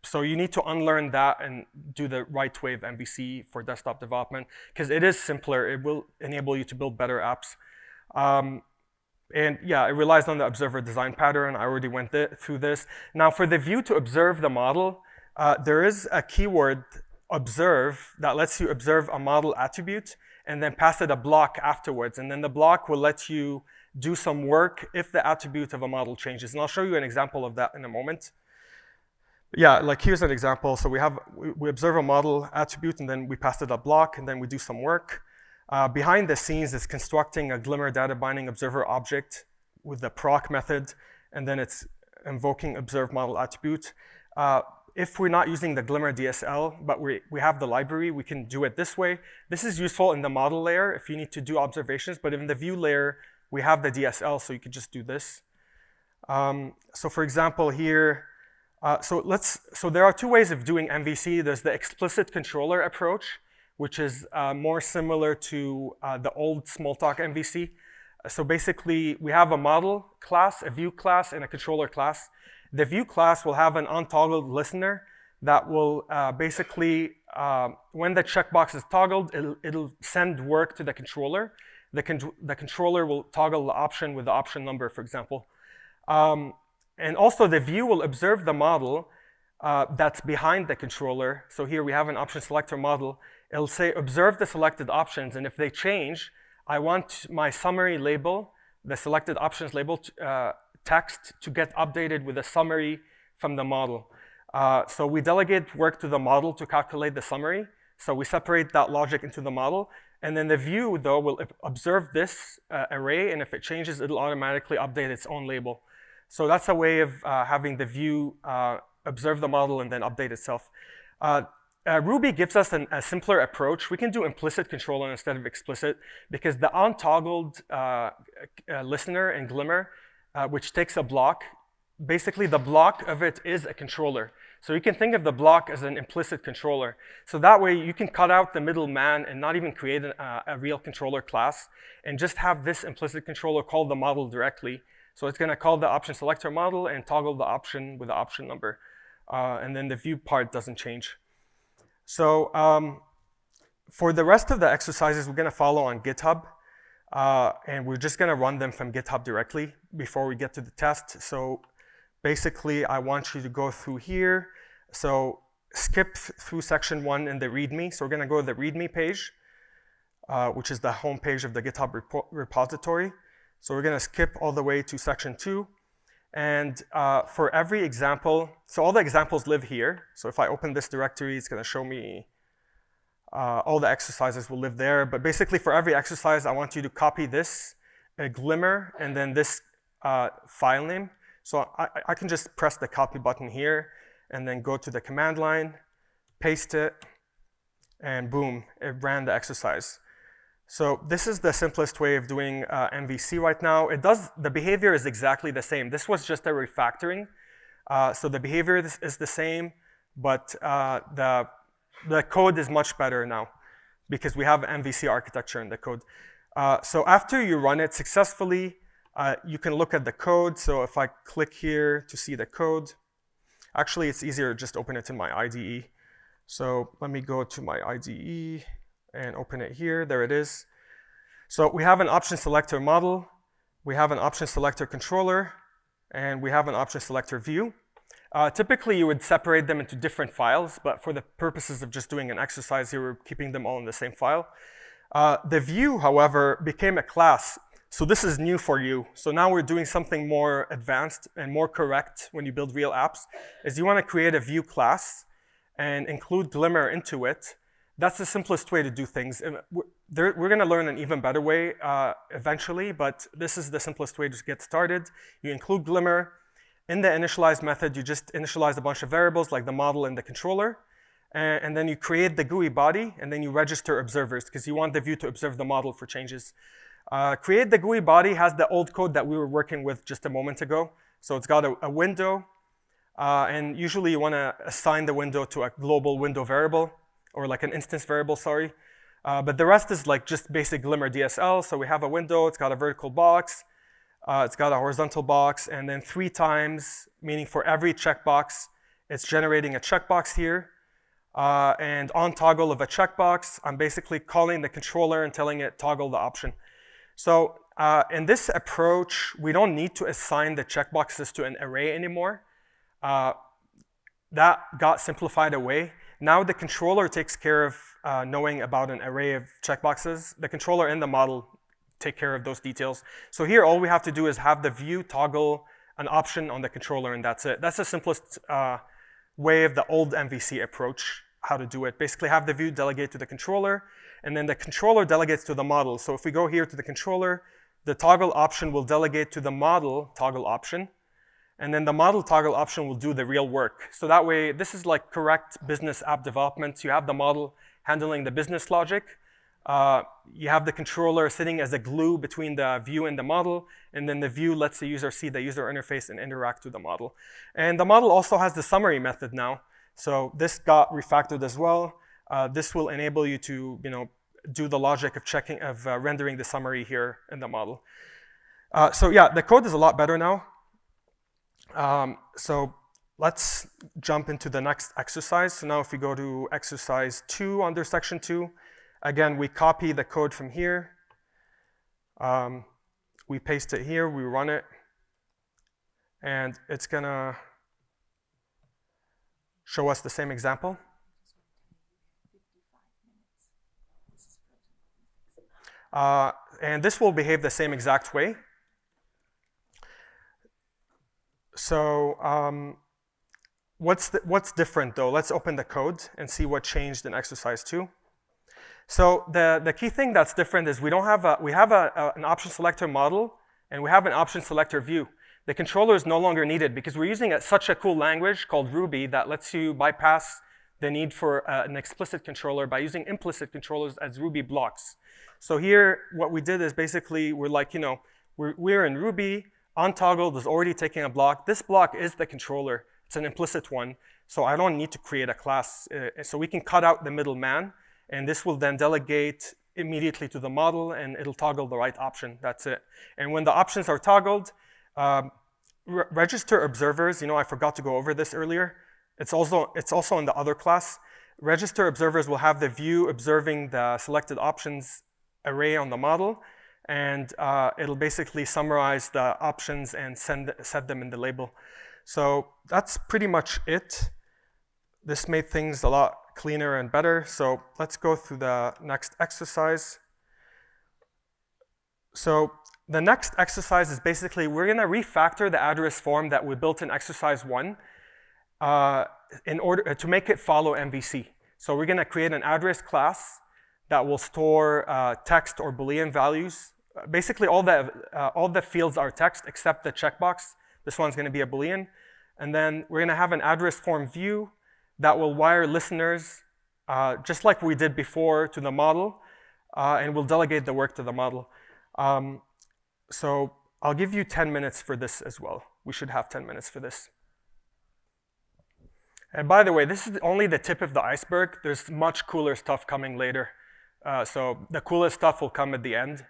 So you need to unlearn that and do the right way of MVC for desktop development, because it is simpler. It will enable you to build better apps. And yeah, it relies on the observer design pattern. I already went through this. Now, for the view to observe the model, there is a keyword, observe, that lets you observe a model attribute and then pass it a block afterwards. And then the block will let you do some work if the attribute of a model changes. And I'll show you an example of that in a moment. Yeah, like here's an example. So we observe a model attribute, and then we pass it a block, and then we do some work. Behind the scenes, it's constructing a Glimmer data binding observer object with the proc method, and then it's invoking observe model attribute. If we're not using the glimmer-dsl, but we have the library, we can do it this way. This is useful in the model layer if you need to do observations, but in the view layer, we have the DSL, so you could just do this. So for example here, so there are two ways of doing MVC. There's the explicit controller approach, which is more similar to the old Smalltalk MVC. So basically, we have a model class, a view class, and a controller class. The view class will have an untoggled listener that will basically, when the checkbox is toggled, it'll send work to the controller. The controller will toggle the option with the option number, for example. And also, the view will observe the model that's behind the controller. So here we have an option selector model. It'll say, observe the selected options, and if they change, I want my summary label, the selected options label, text to get updated with a summary from the model. So we delegate work to the model to calculate the summary. So we separate that logic into the model. And then the view, though, will observe this array, and if it changes, it'll automatically update its own label. So that's a way of having the view observe the model and then update itself. Ruby gives us a simpler approach. We can do implicit controller instead of explicit, because the untoggled listener in Glimmer, which takes a block, basically the block of it is a controller. So you can think of the block as an implicit controller. So that way you can cut out the middleman and not even create a real controller class, and just have this implicit controller call the model directly. So it's going to call the option selector model and toggle the option with the option number. And then the view part doesn't change. So for the rest of the exercises, we're going to follow on GitHub. And we're just going to run them from GitHub directly before we get to the test. So basically, I want you to go through here. So skip through section 1 in the README. So we're going to go to the README page, which is the home page of the GitHub repository. So we're going to skip all the way to section 2. And for every example, so all the examples live here. So if I open this directory, it's going to show me all the exercises will live there. But basically, for every exercise, I want you to copy this, a Glimmer, and then this file name. So I can just press the copy button here, and then go to the command line, paste it, and boom, it ran the exercise. So this is the simplest way of doing MVC right now. The behavior is exactly the same. This was just a refactoring. So the behavior is the same, but the code is much better now because we have MVC architecture in the code. So after you run it successfully, you can look at the code. So if I click here to see the code, actually it's easier to just open it in my IDE. So let me go to my IDE and open it here. There it is. So we have an option selector model, we have an option selector controller, and we have an option selector view. Typically, you would separate them into different files, but for the purposes of just doing an exercise here, we're keeping them all in the same file. The view, however, became a class. So this is new for you. So now we're doing something more advanced and more correct when you build real apps, is you want to create a view class and include Glimmer into it. That's the simplest way to do things. We're going to learn an even better way eventually, but this is the simplest way to get started. You include Glimmer. In the initialize method, you just initialize a bunch of variables like the model and the controller. And then you create the GUI body, and then you register observers because you want the view to observe the model for changes. Create the GUI body has the old code that we were working with just a moment ago. So it's got a window, and usually you want to assign the window to a global window variable, or like an instance variable, sorry. But the rest is like just basic Glimmer DSL. So we have a window, it's got a vertical box, it's got a horizontal box, and then 3 times, meaning for every checkbox, it's generating a checkbox here. And on toggle of a checkbox, I'm basically calling the controller and telling it toggle the option. So in this approach, we don't need to assign the checkboxes to an array anymore. That got simplified away. Now the controller takes care of knowing about an array of checkboxes. The controller and the model take care of those details. So here, all we have to do is have the view toggle an option on the controller, and that's it. That's the simplest way of the old MVC approach, how to do it. Basically, have the view delegate to the controller, and then the controller delegates to the model. So if we go here to the controller, the toggle option will delegate to the model toggle option. And then the model toggle option will do the real work. So that way, this is like correct business app development. You have the model handling the business logic. You have the controller sitting as a glue between the view and the model, and then the view lets the user see the user interface and interact with the model. And the model also has the summary method now. So this got refactored as well. This will enable you to, do the logic of rendering the summary here in the model. So yeah, the code is a lot better now. So let's jump into the next exercise. So now if we go to exercise 2 under section 2, again, we copy the code from here. We paste it here, we run it, and it's gonna show us the same example. And this will behave the same exact way. So what's different though? Let's open the code and see what changed in exercise 2. So the key thing that's different is we have an option selector model and we have an option selector view. The controller is no longer needed because we're using such a cool language called Ruby that lets you bypass the need for an explicit controller by using implicit controllers as Ruby blocks. So here, what we did is basically we're like, we're in Ruby, onToggled is already taking a block. This block is the controller. It's an implicit one. So I don't need to create a class. So we can cut out the middleman, and this will then delegate immediately to the model, and it'll toggle the right option. That's it. And when the options are toggled, register observers, I forgot to go over this earlier. It's also in the other class. Register observers will have the view observing the selected options array on the model, and it'll basically summarize the options and set them in the label. So that's pretty much it. This made things a lot cleaner and better. So let's go through the next exercise. So the next exercise is basically we're going to refactor the address form that we built in exercise 1 in order to make it follow MVC. So we're going to create an address class that will store text or Boolean values. Basically, all the fields are text except the checkbox. This one's going to be a Boolean. And then we're going to have an address form view that will wire listeners, just like we did before, to the model, and we'll delegate the work to the model. So I'll give you 10 minutes for this as well. We should have 10 minutes for this. And by the way, this is only the tip of the iceberg. There's much cooler stuff coming later. So the coolest stuff will come at the end.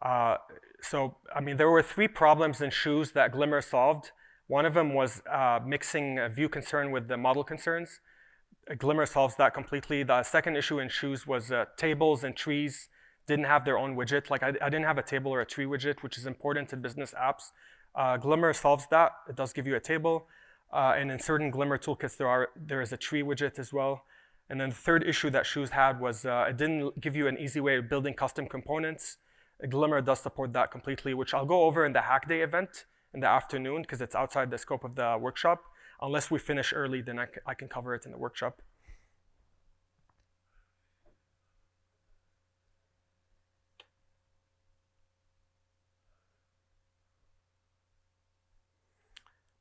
There were 3 problems in shoes that Glimmer solved. One of them was mixing a view concern with the model concerns. Glimmer solves that completely. The second issue in shoes was tables and trees didn't have their own widget. Like I didn't have a table or a tree widget, which is important in business apps. Glimmer solves that. It does give you a table. And in certain Glimmer toolkits, there is a tree widget as well. And then the third issue that shoes had was it didn't give you an easy way of building custom components. Glimmer does support that completely, which I'll go over in the Hack Day event in the afternoon because it's outside the scope of the workshop. Unless we finish early, then I can cover it in the workshop.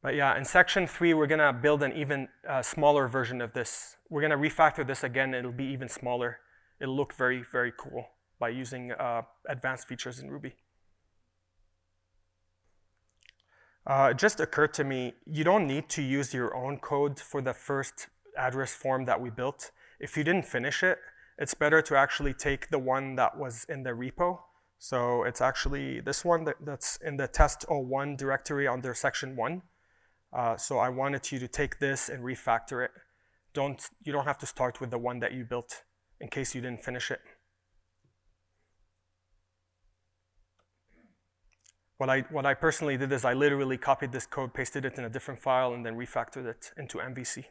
But yeah, in section 3, we're going to build an even smaller version of this. We're going to refactor this again. It'll be even smaller. It'll look very, very cool by using advanced features in Ruby. It just occurred to me, you don't need to use your own code for the first address form that we built. If you didn't finish it, it's better to actually take the one that was in the repo. So it's actually this one that's in the test01 directory under section 1. So I wanted you to take this and refactor it. You don't have to start with the one that you built in case you didn't finish it. What I personally did is I literally copied this code, pasted it in a different file, and then refactored it into MVC.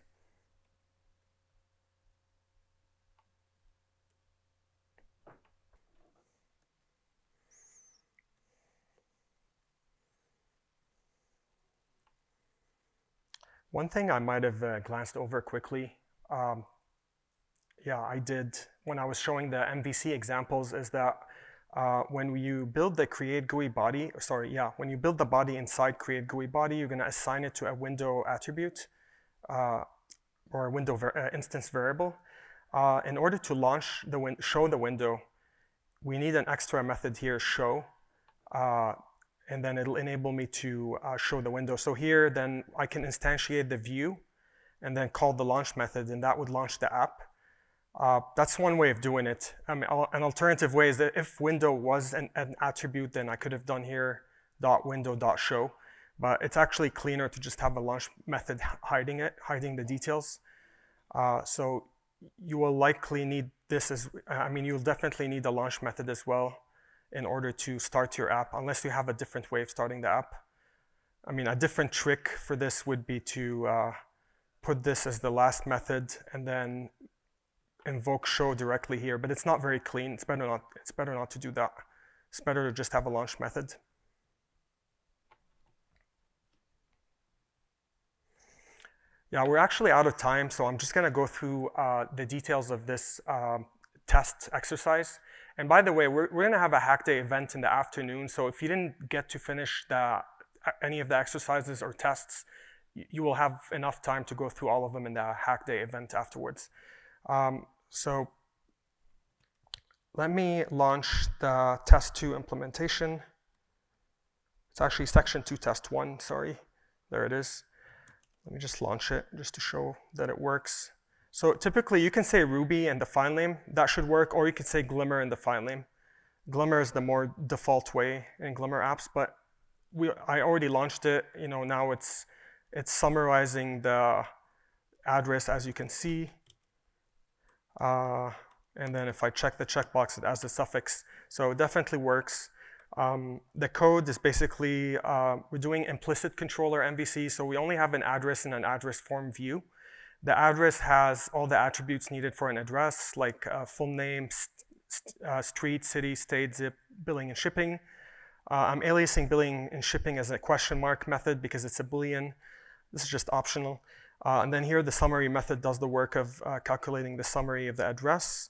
One thing I might have glanced over quickly, I did when I was showing the MVC examples, is that when you build the create GUI body, when you build the body inside create GUI body, you're going to assign it to a window attribute or a window instance variable. In order to launch show the window, we need an extra method here, show, and then it'll enable me to show the window. So here, then I can instantiate the view and then call the launch method, and that would launch the app. That's one way of doing it. An alternative way is that if window was an attribute, then I could have done here .window.show, but it's actually cleaner to just have a launch method hiding the details. So you will likely need this you'll definitely need a launch method as well in order to start your app, unless you have a different way of starting the app. A different trick for this would be to put this as the last method and then invoke show directly here, but it's not very clean. It's better not to do that. It's better to just have a launch method. Yeah, we're actually out of time, so I'm just going to go through the details of this test exercise. And by the way, we're going to have a hack day event in the afternoon, so if you didn't get to finish any of the exercises or tests, you will have enough time to go through all of them in the hack day event afterwards. So let me launch the test 2 implementation. It's actually section 2 test 1, sorry. There it is. Let me just launch it just to show that it works. So typically you can say Ruby and the file name, that should work, or you could say Glimmer in the file name. Glimmer is the more default way in Glimmer apps, but I already launched it. Now it's summarizing the address, as you can see. And then if I check the checkbox, it adds the suffix. So it definitely works. The code is basically, we're doing implicit controller MVC, so we only have an address and an address form view. The address has all the attributes needed for an address, like full name, street, city, state, zip, billing, and shipping. I'm aliasing billing and shipping as a question mark method because it's a Boolean. This is just optional. And then here, the summary method does the work of calculating the summary of the address.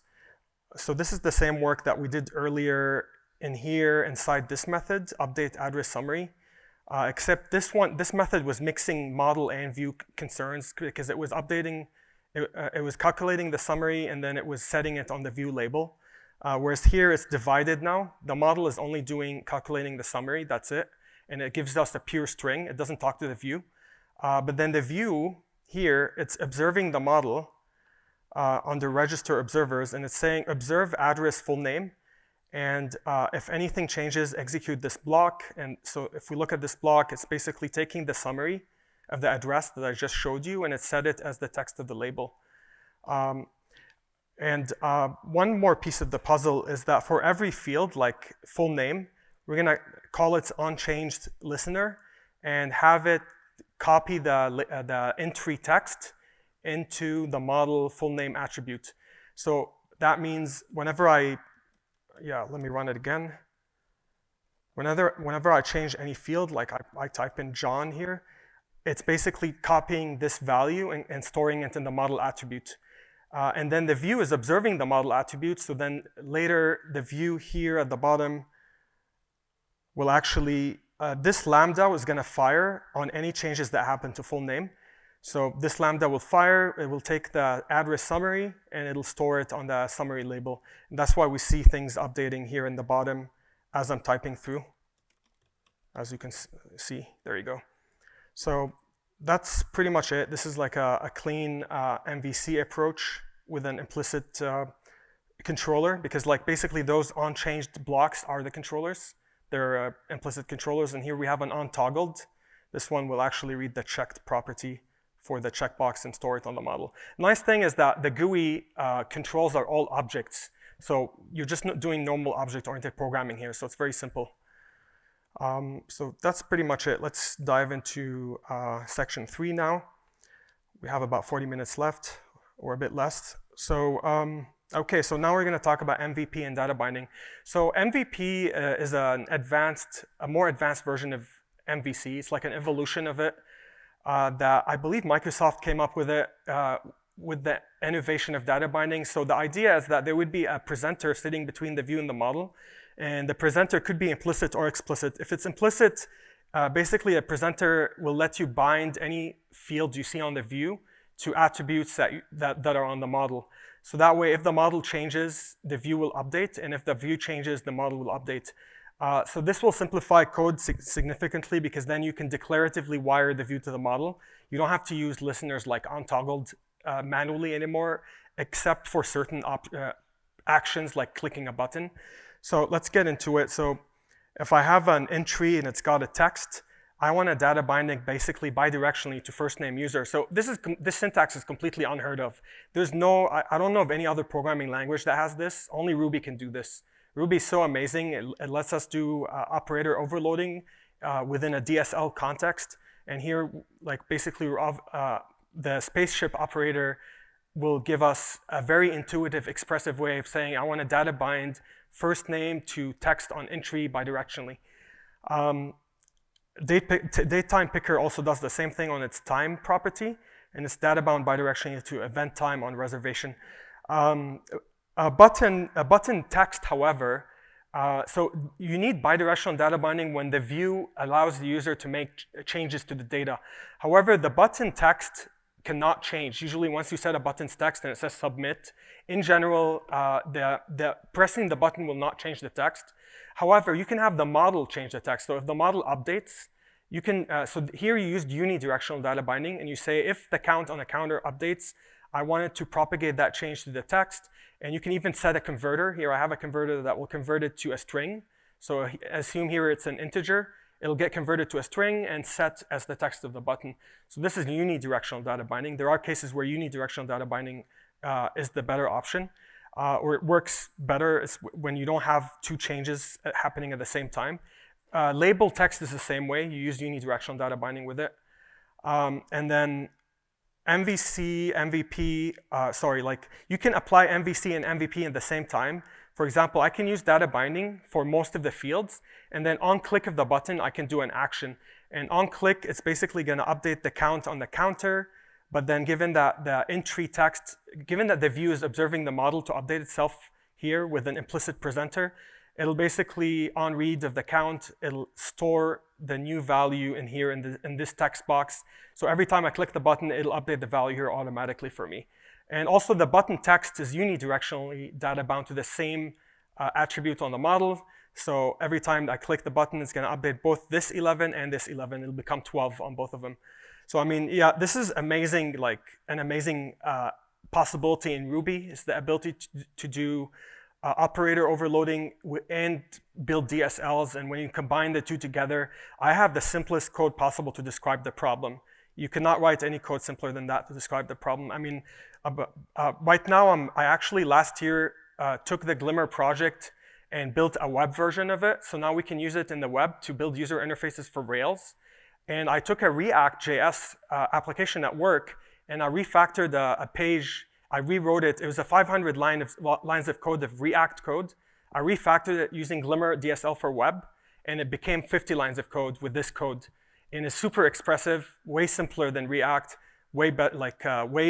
So this is the same work that we did earlier in here inside this method, update address summary, except this method was mixing model and view concerns because it was updating, it was calculating the summary and then it was setting it on the view label. Whereas here it's divided now. The model is only calculating the summary, that's it. And it gives us a pure string. It doesn't talk to the view. But then the view here, it's observing the model under register observers, and it's saying observe address full name. And if anything changes, execute this block. And so if we look at this block, it's basically taking the summary of the address that I just showed you, and it set it as the text of the label. One more piece of the puzzle is that for every field, like full name, we're going to call its unchanged listener and have it copy the entry text into the model full name attribute. So that means whenever let me run it again. Whenever I change any field, like I type in John here, it's basically copying this value and storing it in the model attribute. And then the view is observing the model attribute, so then later the view here at the bottom will actually, this lambda is going to fire on any changes that happen to full name. So this lambda will fire, it will take the address summary, and it'll store it on the summary label. And that's why we see things updating here in the bottom as I'm typing through. As you can see, there you go. So that's pretty much it. This is like a clean MVC approach with an implicit controller, because like basically those unchanged blocks are the controllers. They're implicit controllers, and here we have an untoggled. This one will actually read the checked property for the checkbox and store it on the model. Nice thing is that the GUI controls are all objects. So you're just not doing normal object-oriented programming here, so it's very simple. So that's pretty much it. Let's dive into section 3 now. We have about 40 minutes left, or a bit less. So, okay, so now we're going to talk about MVP and data binding. So MVP is a more advanced version of MVC. It's like an evolution of it that I believe Microsoft came up with it with the innovation of data binding. So the idea is that there would be a presenter sitting between the view and the model, And the presenter could be implicit or explicit. If it's implicit, basically a presenter will let you bind any field you see on the view to attributes that are on the model. So that way, if the model changes, the view will update, and if the view changes, the model will update. So this will simplify code significantly, because then you can declaratively wire the view to the model. You don't have to use listeners like ontoggled manually anymore, except for certain actions like clicking a button. So let's get into it. So if I have an entry and it's got a text, I want a data binding basically bidirectionally to first name user. So this syntax is completely unheard of. There's no, I don't know of any other programming language that has this. Only Ruby can do this. Ruby is so amazing. It lets us do operator overloading within a DSL context. And here, like basically, the spaceship operator will give us a very intuitive, expressive way of saying, I want to data bind first name to text on entry bidirectionally. Datetime picker also does the same thing on its time property, and it's data bound bidirectionally to event time on reservation. A button text, however, so you need bidirectional data binding when the view allows the user to make changes to the data. However, the button text cannot change. Usually once you set a button's text and it says submit, in general, pressing the button will not change the text. However, you can have the model change the text. So if the model updates, you can, so here you used unidirectional data binding, and you say if the count on a counter updates, I want it to propagate that change to the text. And you can even set a converter. Here I have a converter that will convert it to a string. So assume here it's an integer. It'll get converted to a string and set as the text of the button. So this is unidirectional data binding. There are cases where unidirectional data binding is the better option, or it works better when you don't have two changes happening at the same time. Label text is the same way. You use unidirectional data binding with it. And then MVC, MVP, like you can apply MVC and MVP at the same time. For example, I can use data binding for most of the fields, and then on click of the button, I can do an action. And on click, it's basically gonna update the count on the counter, but then given that the entry text, given that the view is observing the model to update itself here with an implicit presenter, it'll basically, on read of the count, it'll store the new value in here in this text box. So every time I click the button, it'll update the value here automatically for me. And also the button text is unidirectionally data bound to the same attribute on the model. So every time I click the button, it's gonna update both this 11 and this 11. It'll become 12 on both of them. So I mean, yeah, this is amazing, like an amazing possibility in Ruby, is the ability to do operator overloading and build DSLs. And when you combine the two together, I have the simplest code possible to describe the problem. You cannot write any code simpler than that to describe the problem. I mean, right now, I actually last year took the Glimmer project and built a web version of it. So now we can use it in the web to build user interfaces for Rails. And I took a React.js application at work, and I refactored a page. I rewrote it. It was a 500 lines of code of React code. I refactored it using glimmer-dsl for web, and it became 50 lines of code with this code. And it's super expressive, way simpler than React, way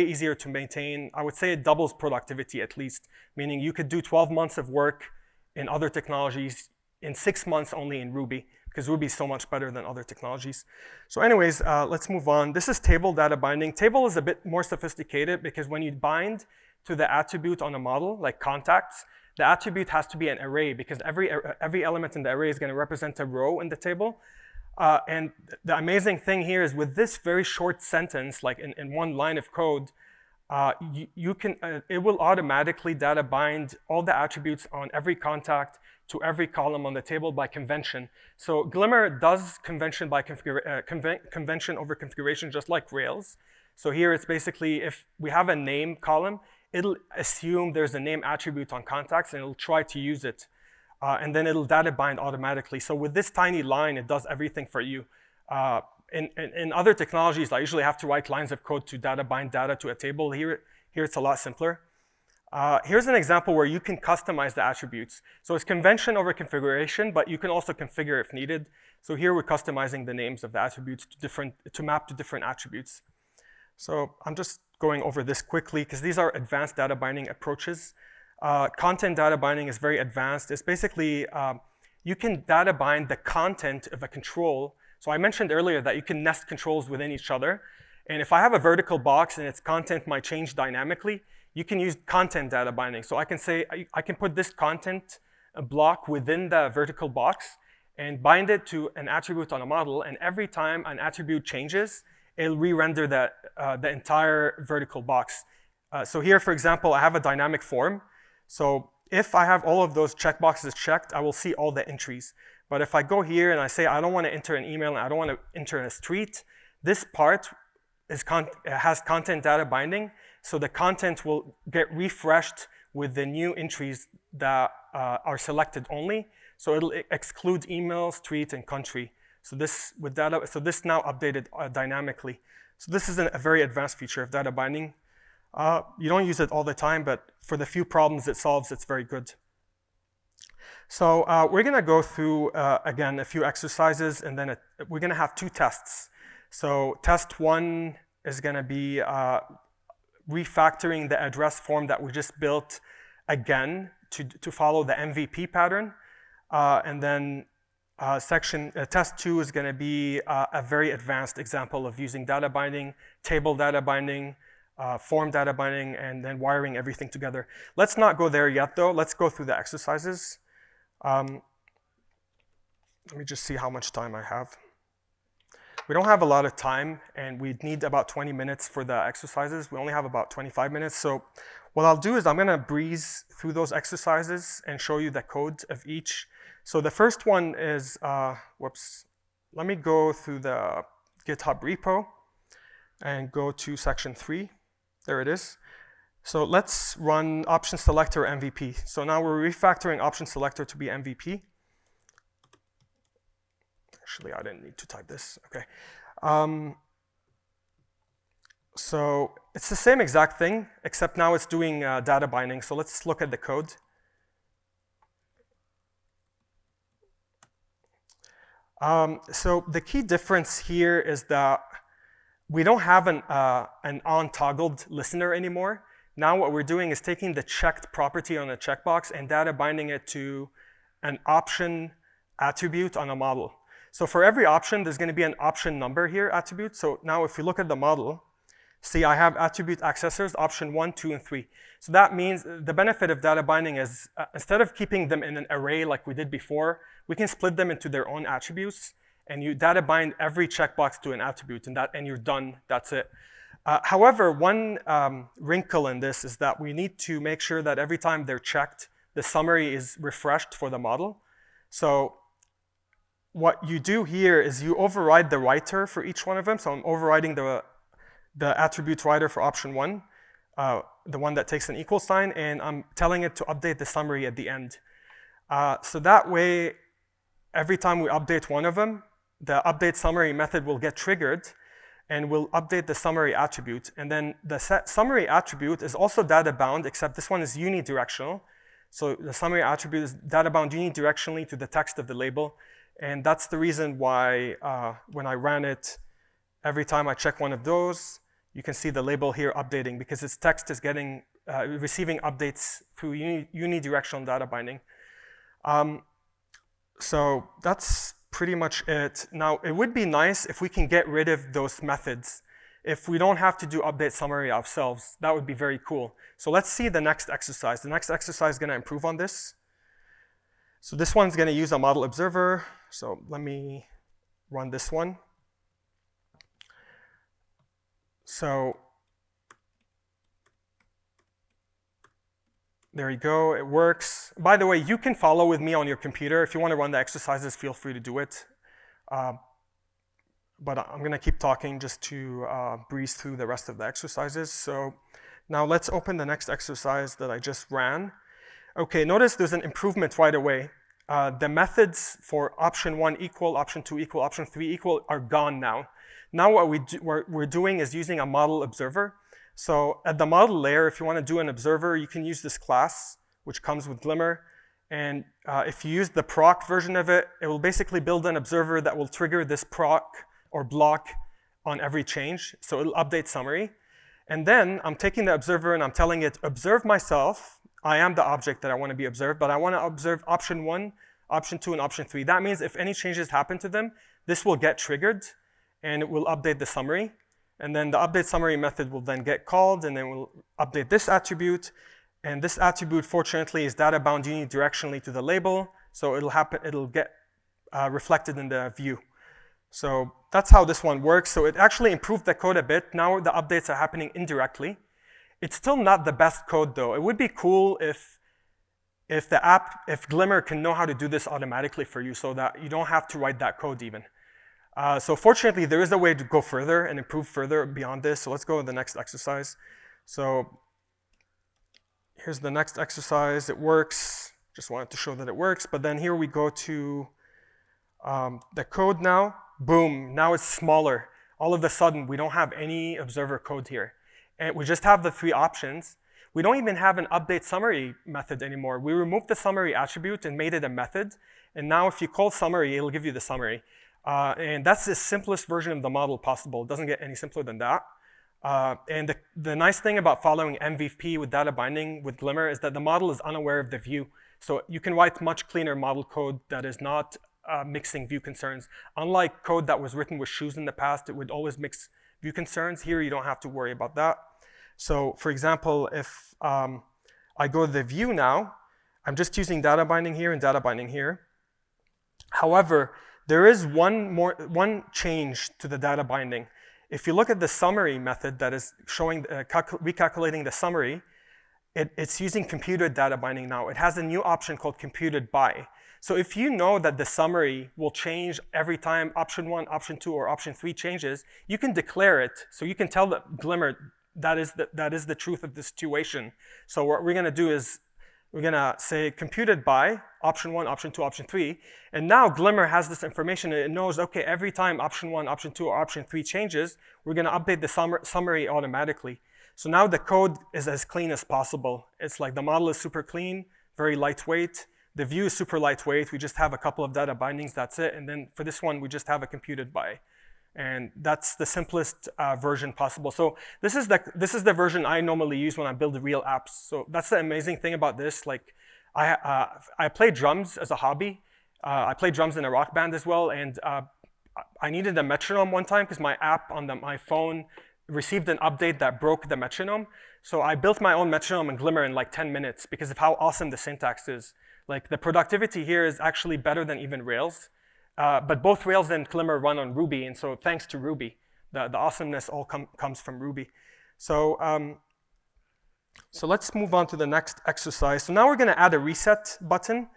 easier to maintain. I would say it doubles productivity at least, meaning you could do 12 months of work in other technologies in 6 months only in Ruby, because Ruby is so much better than other technologies. So anyways, let's move on. This is table data binding. Table is a bit more sophisticated because when you bind to the attribute on a model, like contacts, the attribute has to be an array, because every element in the array is going to represent a row in the table. And the amazing thing here is with this very short sentence, like in one line of code, it will automatically data bind all the attributes on every contact to every column on the table by convention. So Glimmer does convention by convention over configuration, just like Rails. So here it's basically, if we have a name column, it'll assume there's a name attribute on contacts, and it'll try to use it. And then it'll data bind automatically. So with this tiny line, it does everything for you. In other technologies, I usually have to write lines of code to data bind data to a table. Here it's a lot simpler. Here's an example where you can customize the attributes. So it's convention over configuration, but you can also configure if needed. So here we're customizing the names of the attributes to map to different attributes. So I'm just going over this quickly because these are advanced data binding approaches. Content data binding is very advanced. It's basically, you can data bind the content of a control. So I mentioned earlier that you can nest controls within each other. And if I have a vertical box and its content might change dynamically, you can use content data binding. So I can say, I can put this content block within the vertical box and bind it to an attribute on a model. And every time an attribute changes, it'll re-render the entire vertical box. So here, for example, I have a dynamic form. So if I have all of those checkboxes checked, I will see all the entries. But if I go here and I say, I don't want to enter an email and I don't want to enter a street, this part has content data binding. So the content will get refreshed with the new entries that are selected only. So it'll exclude email, street, and country. So this now updated dynamically. So this is a very advanced feature of data binding. You don't use it all the time, but for the few problems it solves, it's very good. So we're going to go through, again, a few exercises, and then we're going to have 2 tests. So test 1 is going to be refactoring the address form that we just built again to follow the MVP pattern. And then test 2 is going to be a very advanced example of using data binding, table data binding, form data binding, and then wiring everything together. Let's not go there yet, though. Let's go through the exercises. Let me just see how much time I have. We don't have a lot of time, and we need about 20 minutes for the exercises. We only have about 25 minutes. So what I'll do is I'm going to breeze through those exercises and show you the code of each. So the first one is, let me go through the GitHub repo and go to section 3. There it is. So let's run option selector MVP. So now we're refactoring option selector to be MVP. Actually, I didn't need to type this. Okay. So it's the same exact thing, except now it's doing data binding. So let's look at the code. So the key difference here is that we don't have an on-toggled listener anymore. Now what we're doing is taking the checked property on the checkbox and data binding it to an option attribute on a model. So for every option, there's going to be an option number here attribute. So now if you look at the model, see I have attribute accessors, option 1, 2, and 3. So that means the benefit of data binding is instead of keeping them in an array like we did before, we can split them into their own attributes, and you data bind every checkbox to an attribute, and you're done. That's it. However, one wrinkle in this is that we need to make sure that every time they're checked, the summary is refreshed for the model. So what you do here is you override the writer for each one of them. So I'm overriding the attribute writer for option 1, the one that takes an equal sign, and I'm telling it to update the summary at the end. So that way, every time we update one of them, the update summary method will get triggered and will update the summary attribute. And then the summary attribute is also data bound, except this one is unidirectional. So the summary attribute is data bound unidirectionally to the text of the label. And that's the reason why when I ran it, every time I check one of those, you can see the label here updating because its text is getting receiving updates through unidirectional data binding. So that's pretty much it. Now, it would be nice if we can get rid of those methods. If we don't have to do update summary ourselves, that would be very cool. So let's see the next exercise. The next exercise is going to improve on this. So this one's going to use a model observer. So let me run this one. So there you go, it works. By the way, you can follow with me on your computer. If you want to run the exercises, feel free to do it. But I'm going to keep talking just to breeze through the rest of the exercises. So now let's open the next exercise that I just ran. Okay, notice there's an improvement right away. The methods for option 1 equal, option 2 equal, option 3 equal are gone now. Now what we're doing is using a model observer. So at the model layer, if you want to do an observer, you can use this class, which comes with Glimmer. And if you use the proc version of it, it will basically build an observer that will trigger this proc or block on every change. So it'll update summary. And then I'm taking the observer and I'm telling it, observe myself. I am the object that I want to be observed, but I want to observe option 1, option 2, and option 3. That means if any changes happen to them, this will get triggered, and it will update the summary. And then the update summary method will then get called, and then we'll update this attribute. And this attribute, fortunately, is data bound unidirectionally to the label, so it'll get reflected in the view. So that's how this one works. So it actually improved the code a bit. Now the updates are happening indirectly. It's still not the best code, though. It would be cool if Glimmer can know how to do this automatically for you, so that you don't have to write that code even. So fortunately, there is a way to go further and improve further beyond this. So let's go to the next exercise. So here's the next exercise. It works. Just wanted to show that it works. But then here we go to the code now. Boom, now it's smaller. All of a sudden, we don't have any observer code here. And we just have the 3 options. We don't even have an update summary method anymore. We removed the summary attribute and made it a method. And now if you call summary, it'll give you the summary. And that's the simplest version of the model possible. It doesn't get any simpler than that. And the nice thing about following MVP with data binding with Glimmer is that the model is unaware of the view. So you can write much cleaner model code that is not mixing view concerns. Unlike code that was written with shoes in the past, it would always mix view concerns. Here, you don't have to worry about that. So for example, if I go to the view now, I'm just using data binding here and data binding here. However, there is one change to the data binding. If you look at the summary method that is showing, recalculating the summary, it's using computed data binding now. It has a new option called computed by. So if you know that the summary will change every time option 1, option 2, or option 3 changes, you can declare it. So you can tell the Glimmer that is the truth of the situation. So what we're going to do is we're going to say computed by option 1, option 2, option 3. And now Glimmer has this information, and it knows, OK, every time option 1, option 2, or option 3 changes, we're going to update the summary automatically. So now the code is as clean as possible. It's like the model is super clean, very lightweight. The view is super lightweight. We just have a couple of data bindings, that's it. And then for this one, we just have a computed by. And that's the simplest version possible. So this is the version I normally use when I build real apps. So that's the amazing thing about this. Like, I play drums as a hobby. I play drums in a rock band as well. And I needed a metronome one time because my app on my phone received an update that broke the metronome. So I built my own metronome in Glimmer in like 10 minutes because of how awesome the syntax is. Like, the productivity here is actually better than even Rails. But both Rails and Glimmer run on Ruby, and so thanks to Ruby, the awesomeness all comes from Ruby. So, so let's move on to the next exercise. So now we're going to add a reset button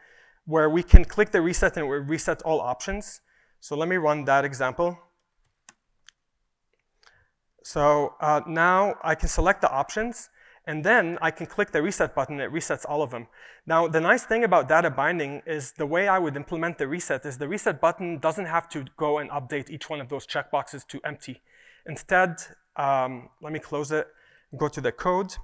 where we can click the reset and it will reset all options. So let me run that example. So now I can select the options, and then I can click the reset button, it resets all of them. Now, the nice thing about data binding is the way I would implement the reset is the reset button doesn't have to go and update each one of those checkboxes to empty. Instead, let me close it, go to the code.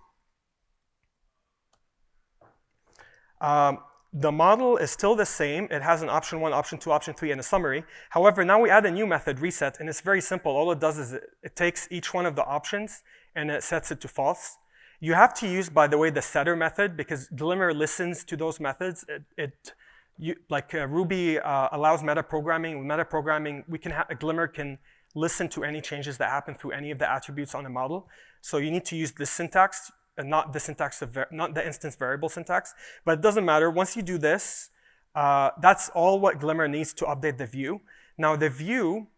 The model is still the same. It has an option 1, option 2, option 3, and a summary. However, now we add a new method, reset, and it's very simple. All it does is it takes each one of the options and it sets it to false. You have to use, by the way, the setter method because Glimmer listens to those methods. Ruby allows metaprogramming. With metaprogramming, Glimmer can listen to any changes that happen through any of the attributes on the model. So you need to use this syntax, and not the instance variable syntax. But it doesn't matter. Once you do this, that's all what Glimmer needs to update the view. Now the view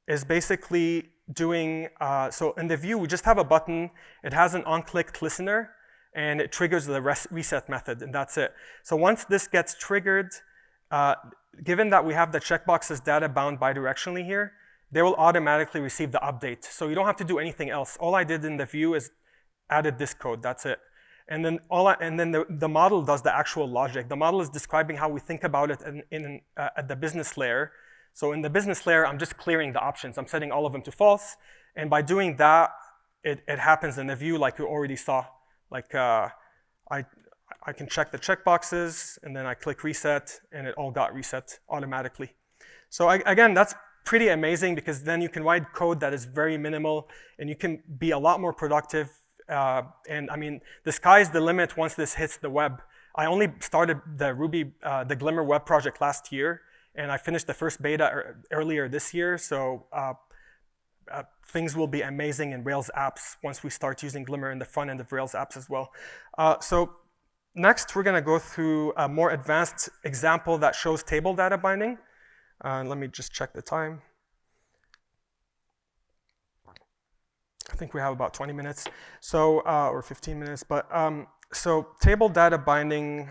is basically doing, so in the view, we just have a button. It has an on-clicked listener, and it triggers the reset method, and that's it. So once this gets triggered, given that we have the checkboxes data bound bidirectionally here, they will automatically receive the update. So you don't have to do anything else. All I did in the view is added this code, that's it. And then the model does the actual logic. The model is describing how we think about it at the business layer. So in the business layer, I'm just clearing the options. I'm setting all of them to false. And by doing that, it happens in the view like you already saw. Like I can check the checkboxes, and then I click reset, and it all got reset automatically. So again, that's pretty amazing because then you can write code that is very minimal, and you can be a lot more productive And I mean, the sky's the limit once this hits the web. I only started the the Glimmer web project last year, and I finished the first beta earlier this year. So things will be amazing in Rails apps once we start using Glimmer in the front end of Rails apps as well. So next, we're going to go through a more advanced example that shows table data binding. Let me just check the time. I think we have about 20 minutes, so or 15 minutes. But so table data binding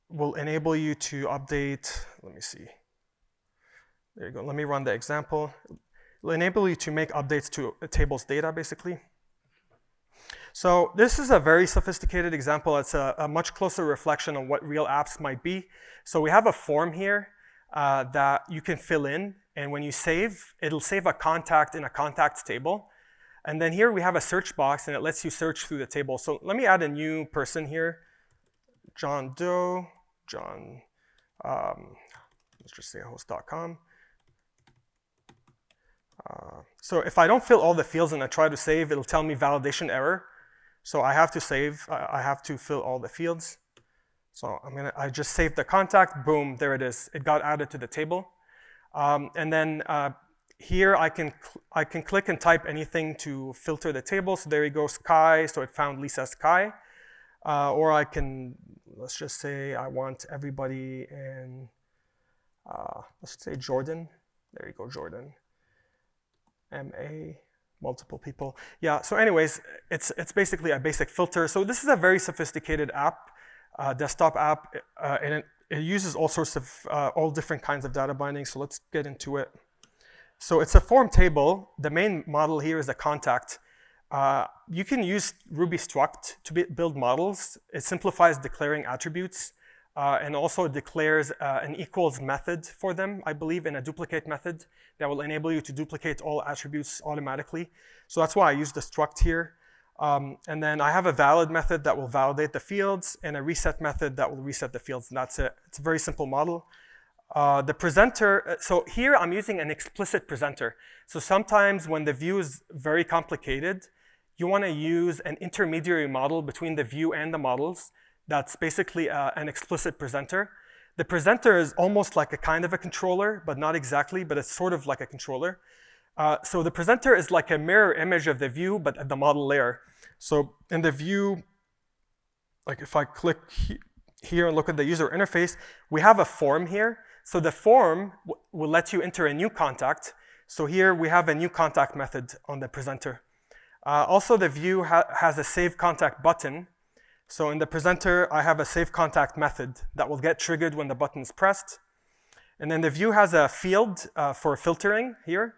will enable you to update. Let me see. There you go. Let me run the example. It will enable you to make updates to a table's data, basically. So this is a very sophisticated example. It's a much closer reflection on what real apps might be. So we have a form here that you can fill in. And when you save, it'll save a contact in a contacts table. And then here we have a search box, and it lets you search through the table. So let me add a new person here. John Doe, John, let's just say host.com. So if I don't fill all the fields and I try to save, it'll tell me validation error. So I have to save, I have to fill all the fields. So I just saved the contact, boom, there it is. It got added to the table. And then here I can click and type anything to filter the table. So there you go, Sky, so it found Lisa Sky. Or I can, let's just say I want everybody in, let's say Jordan. There you go, Jordan. MA, multiple people. Yeah, so anyways, it's basically a basic filter. So this is a very sophisticated app, desktop app, and it uses all sorts of, all different kinds of data binding. So let's get into it. So it's a form table. The main model here is a contact. You can use Ruby struct to build models. It simplifies declaring attributes and also declares an equals method for them, I believe, and a duplicate method that will enable you to duplicate all attributes automatically. So that's why I use the struct here. And then I have a valid method that will validate the fields and a reset method that will reset the fields, and that's it. It's a very simple model. The presenter, so here I'm using an explicit presenter. So sometimes when the view is very complicated, you want to use an intermediary model between the view and the models. That's basically an explicit presenter. The presenter is almost like a kind of a controller, but not exactly, but it's sort of like a controller. So the presenter is like a mirror image of the view, but at the model layer. So in the view, like if I click here and look at the user interface, we have a form here. So the form will let you enter a new contact. So here we have a new contact method on the presenter. Also, the view has a save contact button. So in the presenter, I have a save contact method that will get triggered when the button is pressed. And then the view has a field for filtering here.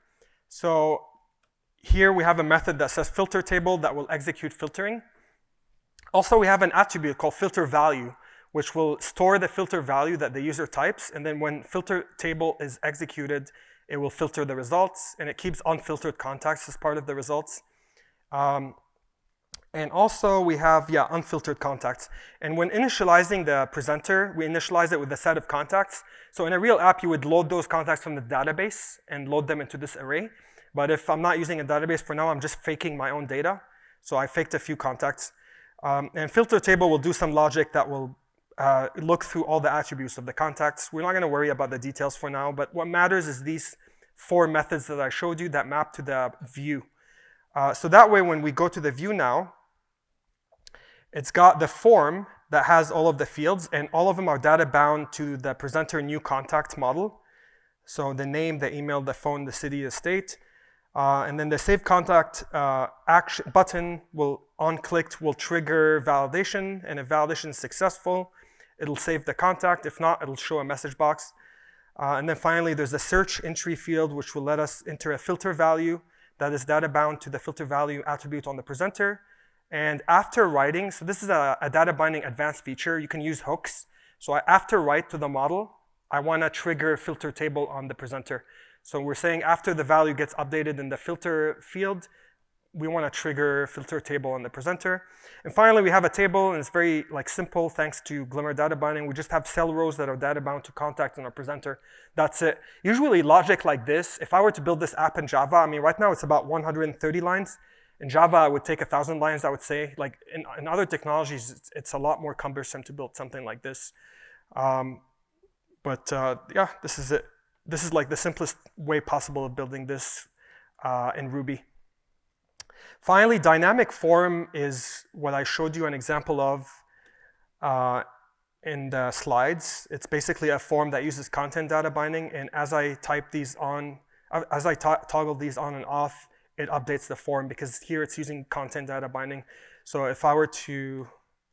So here we have a method that says filter table that will execute filtering. Also, we have an attribute called filter value, which will store the filter value that the user types. And then when filter table is executed, it will filter the results. And it keeps unfiltered contacts as part of the results. And also we have, unfiltered contacts. And when initializing the presenter, we initialize it with a set of contacts. So in a real app, you would load those contacts from the database and load them into this array. But if I'm not using a database for now, I'm just faking my own data. So I faked a few contacts. And filter table will do some logic that will look through all the attributes of the contacts. We're not going to worry about the details for now. But what matters is these 4 methods that I showed you that map to the view. So that way, when we go to the view now, it's got the form that has all of the fields, and all of them are data bound to the presenter new contact model. So the name, the email, the phone, the city, the state. And then the save contact action button on clicked will trigger validation, and if validation is successful, it'll save the contact. If not, it'll show a message box. And then finally, there's a search entry field, which will let us enter a filter value that is data bound to the filter value attribute on the presenter. And after writing, so this is a data binding advanced feature. You can use hooks. So after write to the model, I want to trigger filter table on the presenter. So we're saying after the value gets updated in the filter field, we want to trigger filter table on the presenter. And finally, we have a table, and it's very simple thanks to Glimmer data binding. We just have cell rows that are data bound to contact in our presenter. That's it. Usually logic like this, if I were to build this app in Java, right now it's about 130 lines. In Java, it would take 1,000 lines, I would say. Like in other technologies, it's a lot more cumbersome to build something like this. Yeah, this is it. This is like the simplest way possible of building this in Ruby. Finally, dynamic form is what I showed you an example of in the slides. It's basically a form that uses content data binding, and as I type these on, as I toggle these on and off, it updates the form because here it's using content data binding. So if I were to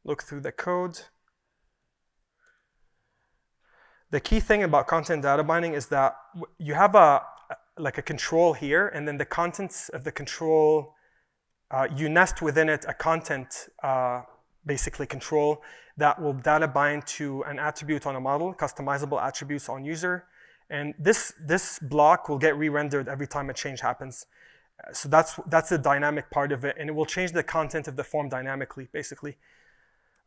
look through the code, the key thing about content data binding is that you have a control here, and then the contents of the control, you nest within it a content basically control that will data bind to an attribute on a model, customizable attributes on user. And this block will get re-rendered every time a change happens. So that's the dynamic part of it, and it will change the content of the form dynamically, basically.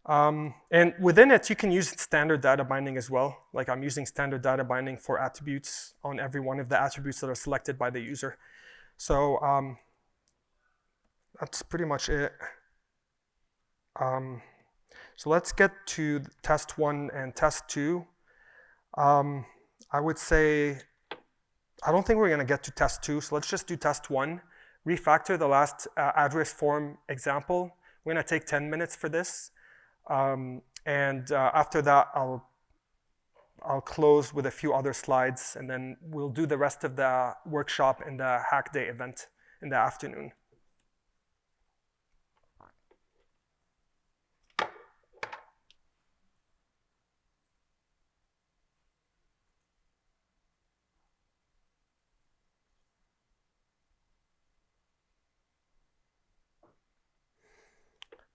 And within it, you can use standard data binding as well. Like I'm using standard data binding for attributes on every one of the attributes that are selected by the user. So that's pretty much it. So let's get to test 1 and test 2. I would say, I don't think we're going to get to test 2, so let's just do test 1. Refactor the last address form example. We're going to take 10 minutes for this. After that, I'll close with a few other slides, and then we'll do the rest of the workshop in the Hack Day event in the afternoon.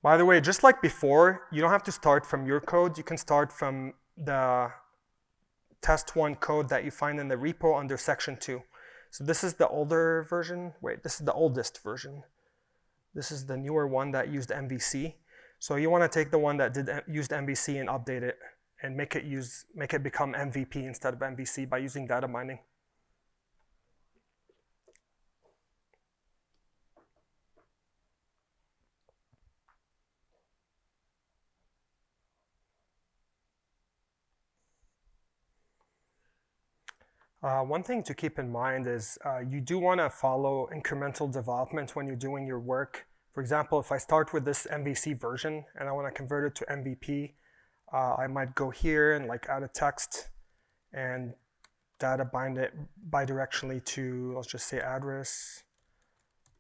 By the way, just like before, you don't have to start from your code. You can start from the test 1 code that you find in the repo under section 2. So this is the older version. Wait, this is the oldest version. This is the newer one that used MVC. So you want to take the one that used MVC and update it and make it become MVP instead of MVC by using data binding. One thing to keep in mind is you do want to follow incremental development when you're doing your work. For example, if I start with this MVC version and I want to convert it to MVP, I might go here and like add a text and data bind it bidirectionally to, let's just say address,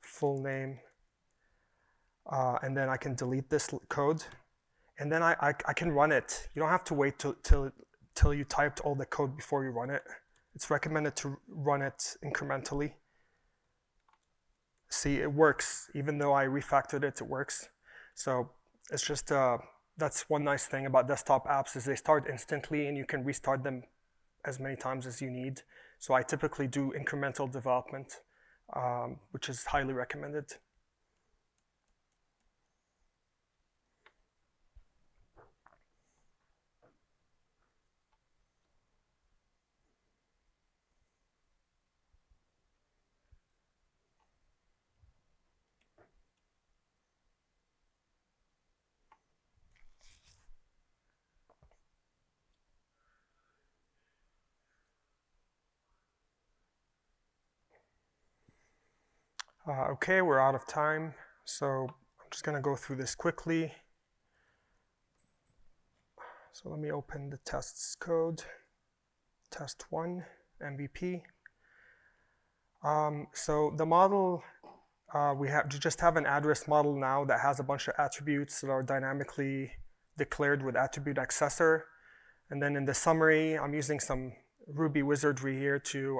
full name, and then I can delete this code, and then I can run it. You don't have to wait till you typed all the code before you run it. It's recommended to run it incrementally. See, it works. Even though I refactored it, it works. So it's just, that's one nice thing about desktop apps is they start instantly and you can restart them as many times as you need. So I typically do incremental development, which is highly recommended. Okay, we're out of time, so I'm just going to go through this quickly. So let me open the tests code, test 1, MVP. So the model, we just have an address model now that has a bunch of attributes that are dynamically declared with attribute accessor. And then in the summary, I'm using some Ruby wizardry here to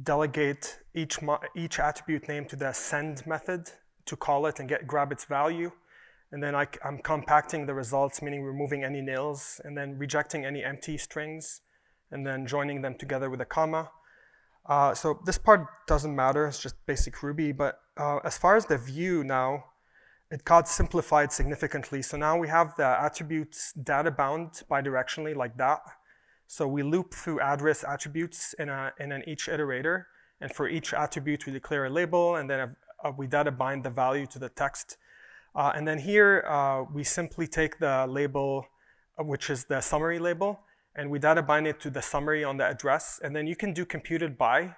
delegate each attribute name to the send method to call it and grab its value. And then I'm compacting the results, meaning removing any nils, and then rejecting any empty strings, and then joining them together with a comma. So this part doesn't matter, it's just basic Ruby. But as far as the view now, it got simplified significantly. So now we have the attributes data bound bidirectionally like that. So we loop through address attributes in each iterator, and for each attribute we declare a label and then we data bind the value to the text. And then here, we simply take the label, which is the summary label, and we data bind it to the summary on the address. And then you can do computed by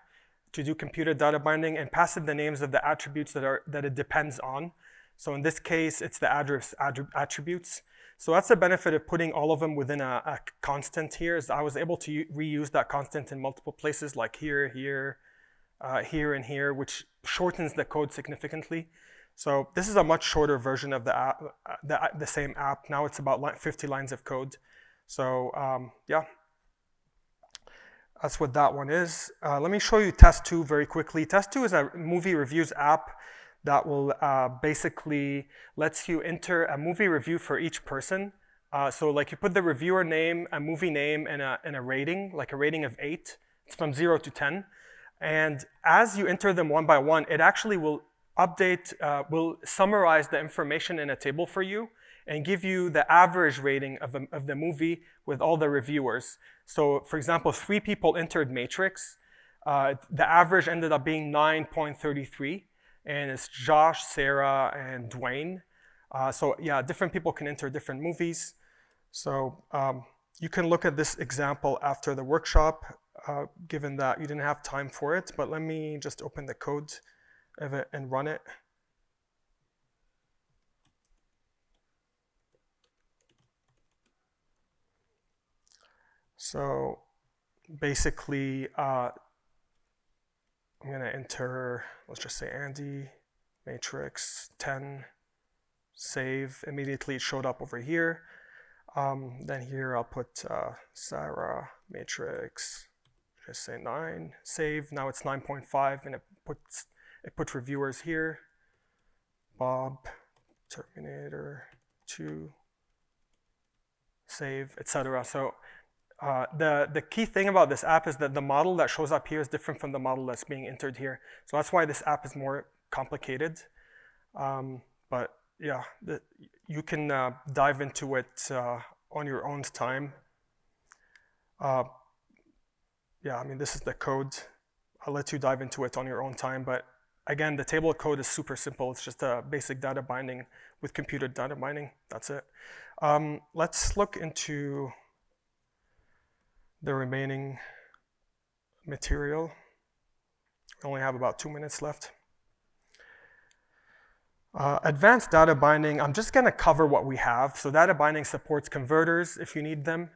to do computed data binding and pass it the names of the attributes that it depends on. So in this case, it's the address attributes. So that's the benefit of putting all of them within a constant here, is I was able to reuse that constant in multiple places, like here, here, here, and here, which shortens the code significantly. So this is a much shorter version of the app, the same app. Now it's about 50 lines of code. So yeah, that's what that one is. Let me show you Test 2 very quickly. Test 2 is a movie reviews app that will basically lets you enter a movie review for each person. So like you put the reviewer name, a movie name, and a rating, like a rating of 8. It's from 0 to 10. And as you enter them one by one, it actually will update, will summarize the information in a table for you and give you the average rating of the movie with all the reviewers. So for example, 3 people entered Matrix. The average ended up being 9.33. And it's Josh, Sarah, and Dwayne. So yeah, different people can enter different movies. So you can look at this example after the workshop, given that you didn't have time for it. But let me just open the code of it and run it. So basically, I'm going to enter, let's just say Andy, Matrix 10, save. Immediately it showed up over here. Then here I'll put Sarah, Matrix, just say 9, save. Now it's 9.5, and it puts reviewers here. Bob, Terminator 2, save, etc. So the key thing about this app is that the model that shows up here is different from the model that's being entered here. So that's why this app is more complicated. But yeah, you can dive into it on your own time. Yeah, I mean, this is the code. I'll let you dive into it on your own time. But again, the table of code is super simple. It's just a basic data binding with computed data binding. That's it. Let's look into the remaining material. We only have about 2 minutes left. Advanced data binding, I'm just going to cover what we have. So data binding supports converters if you need them.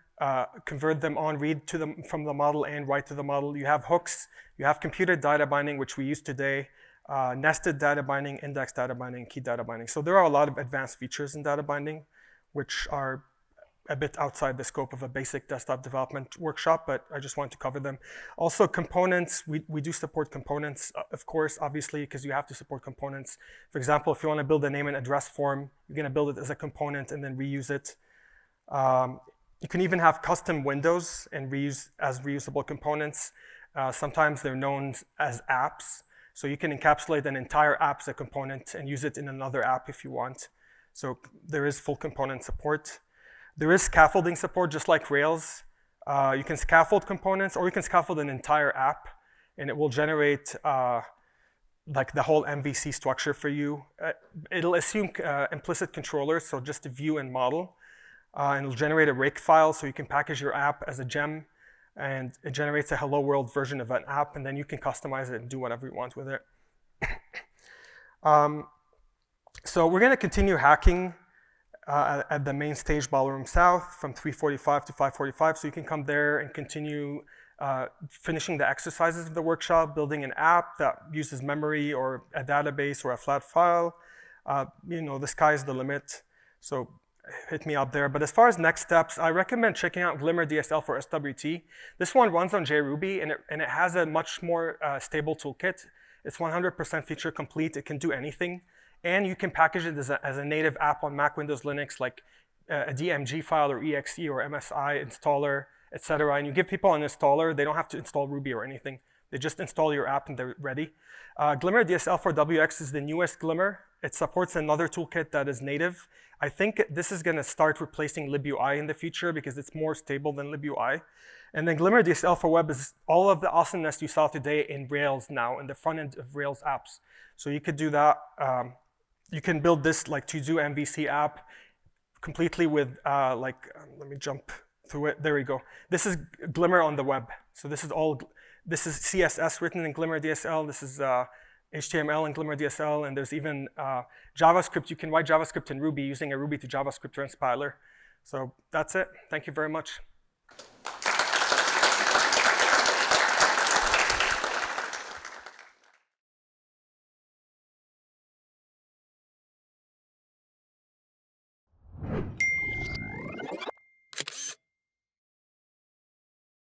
Convert them on, read to them from the model, and write to the model. You have hooks. You have computed data binding, which we use today. Nested data binding, index data binding, key data binding. So there are a lot of advanced features in data binding, which are a bit outside the scope of a basic desktop development workshop, but I just want to cover them. Also components, we do support components, of course, obviously, because you have to support components. For example, if you want to build a name and address form, you're going to build it as a component and then reuse it. You can even have custom windows and reuse as reusable components. Sometimes they're known as apps. So you can encapsulate an entire app as a component and use it in another app if you want. So there is full component support. There is scaffolding support, just like Rails. You can scaffold components, or you can scaffold an entire app, and it will generate like the whole MVC structure for you. It'll assume implicit controllers, so just a view and model. And it'll generate a rake file, so you can package your app as a gem, and it generates a hello world version of an app, and then you can customize it and do whatever you want with it. So we're going to continue hacking at the main stage, Ballroom South, from 3:45 to 5:45. So you can come there and continue finishing the exercises of the workshop, building an app that uses memory or a database or a flat file. You know, the sky's the limit. So hit me up there. But as far as next steps, I recommend checking out glimmer-dsl for SWT. This one runs on JRuby, and it has a much more stable toolkit. It's 100% feature complete. It can do anything. And you can package it as a native app on Mac, Windows, Linux, like a DMG file or EXE or MSI installer, etc. And you give people an installer. They don't have to install Ruby or anything. They just install your app and they're ready. Glimmer-dsl for WX is the newest Glimmer. It supports another toolkit that is native. I think this is going to start replacing libui in the future because it's more stable than libui. And then glimmer-dsl for web is all of the awesomeness you saw today in Rails now, in the front end of Rails apps. So you could do that. You can build this like to-do MVC app completely with let me jump through it. There we go. This is Glimmer on the web. So this is CSS written in glimmer-dsl. This is HTML in glimmer-dsl, and there's even JavaScript. You can write JavaScript in Ruby using a Ruby to JavaScript transpiler. So that's it. Thank you very much.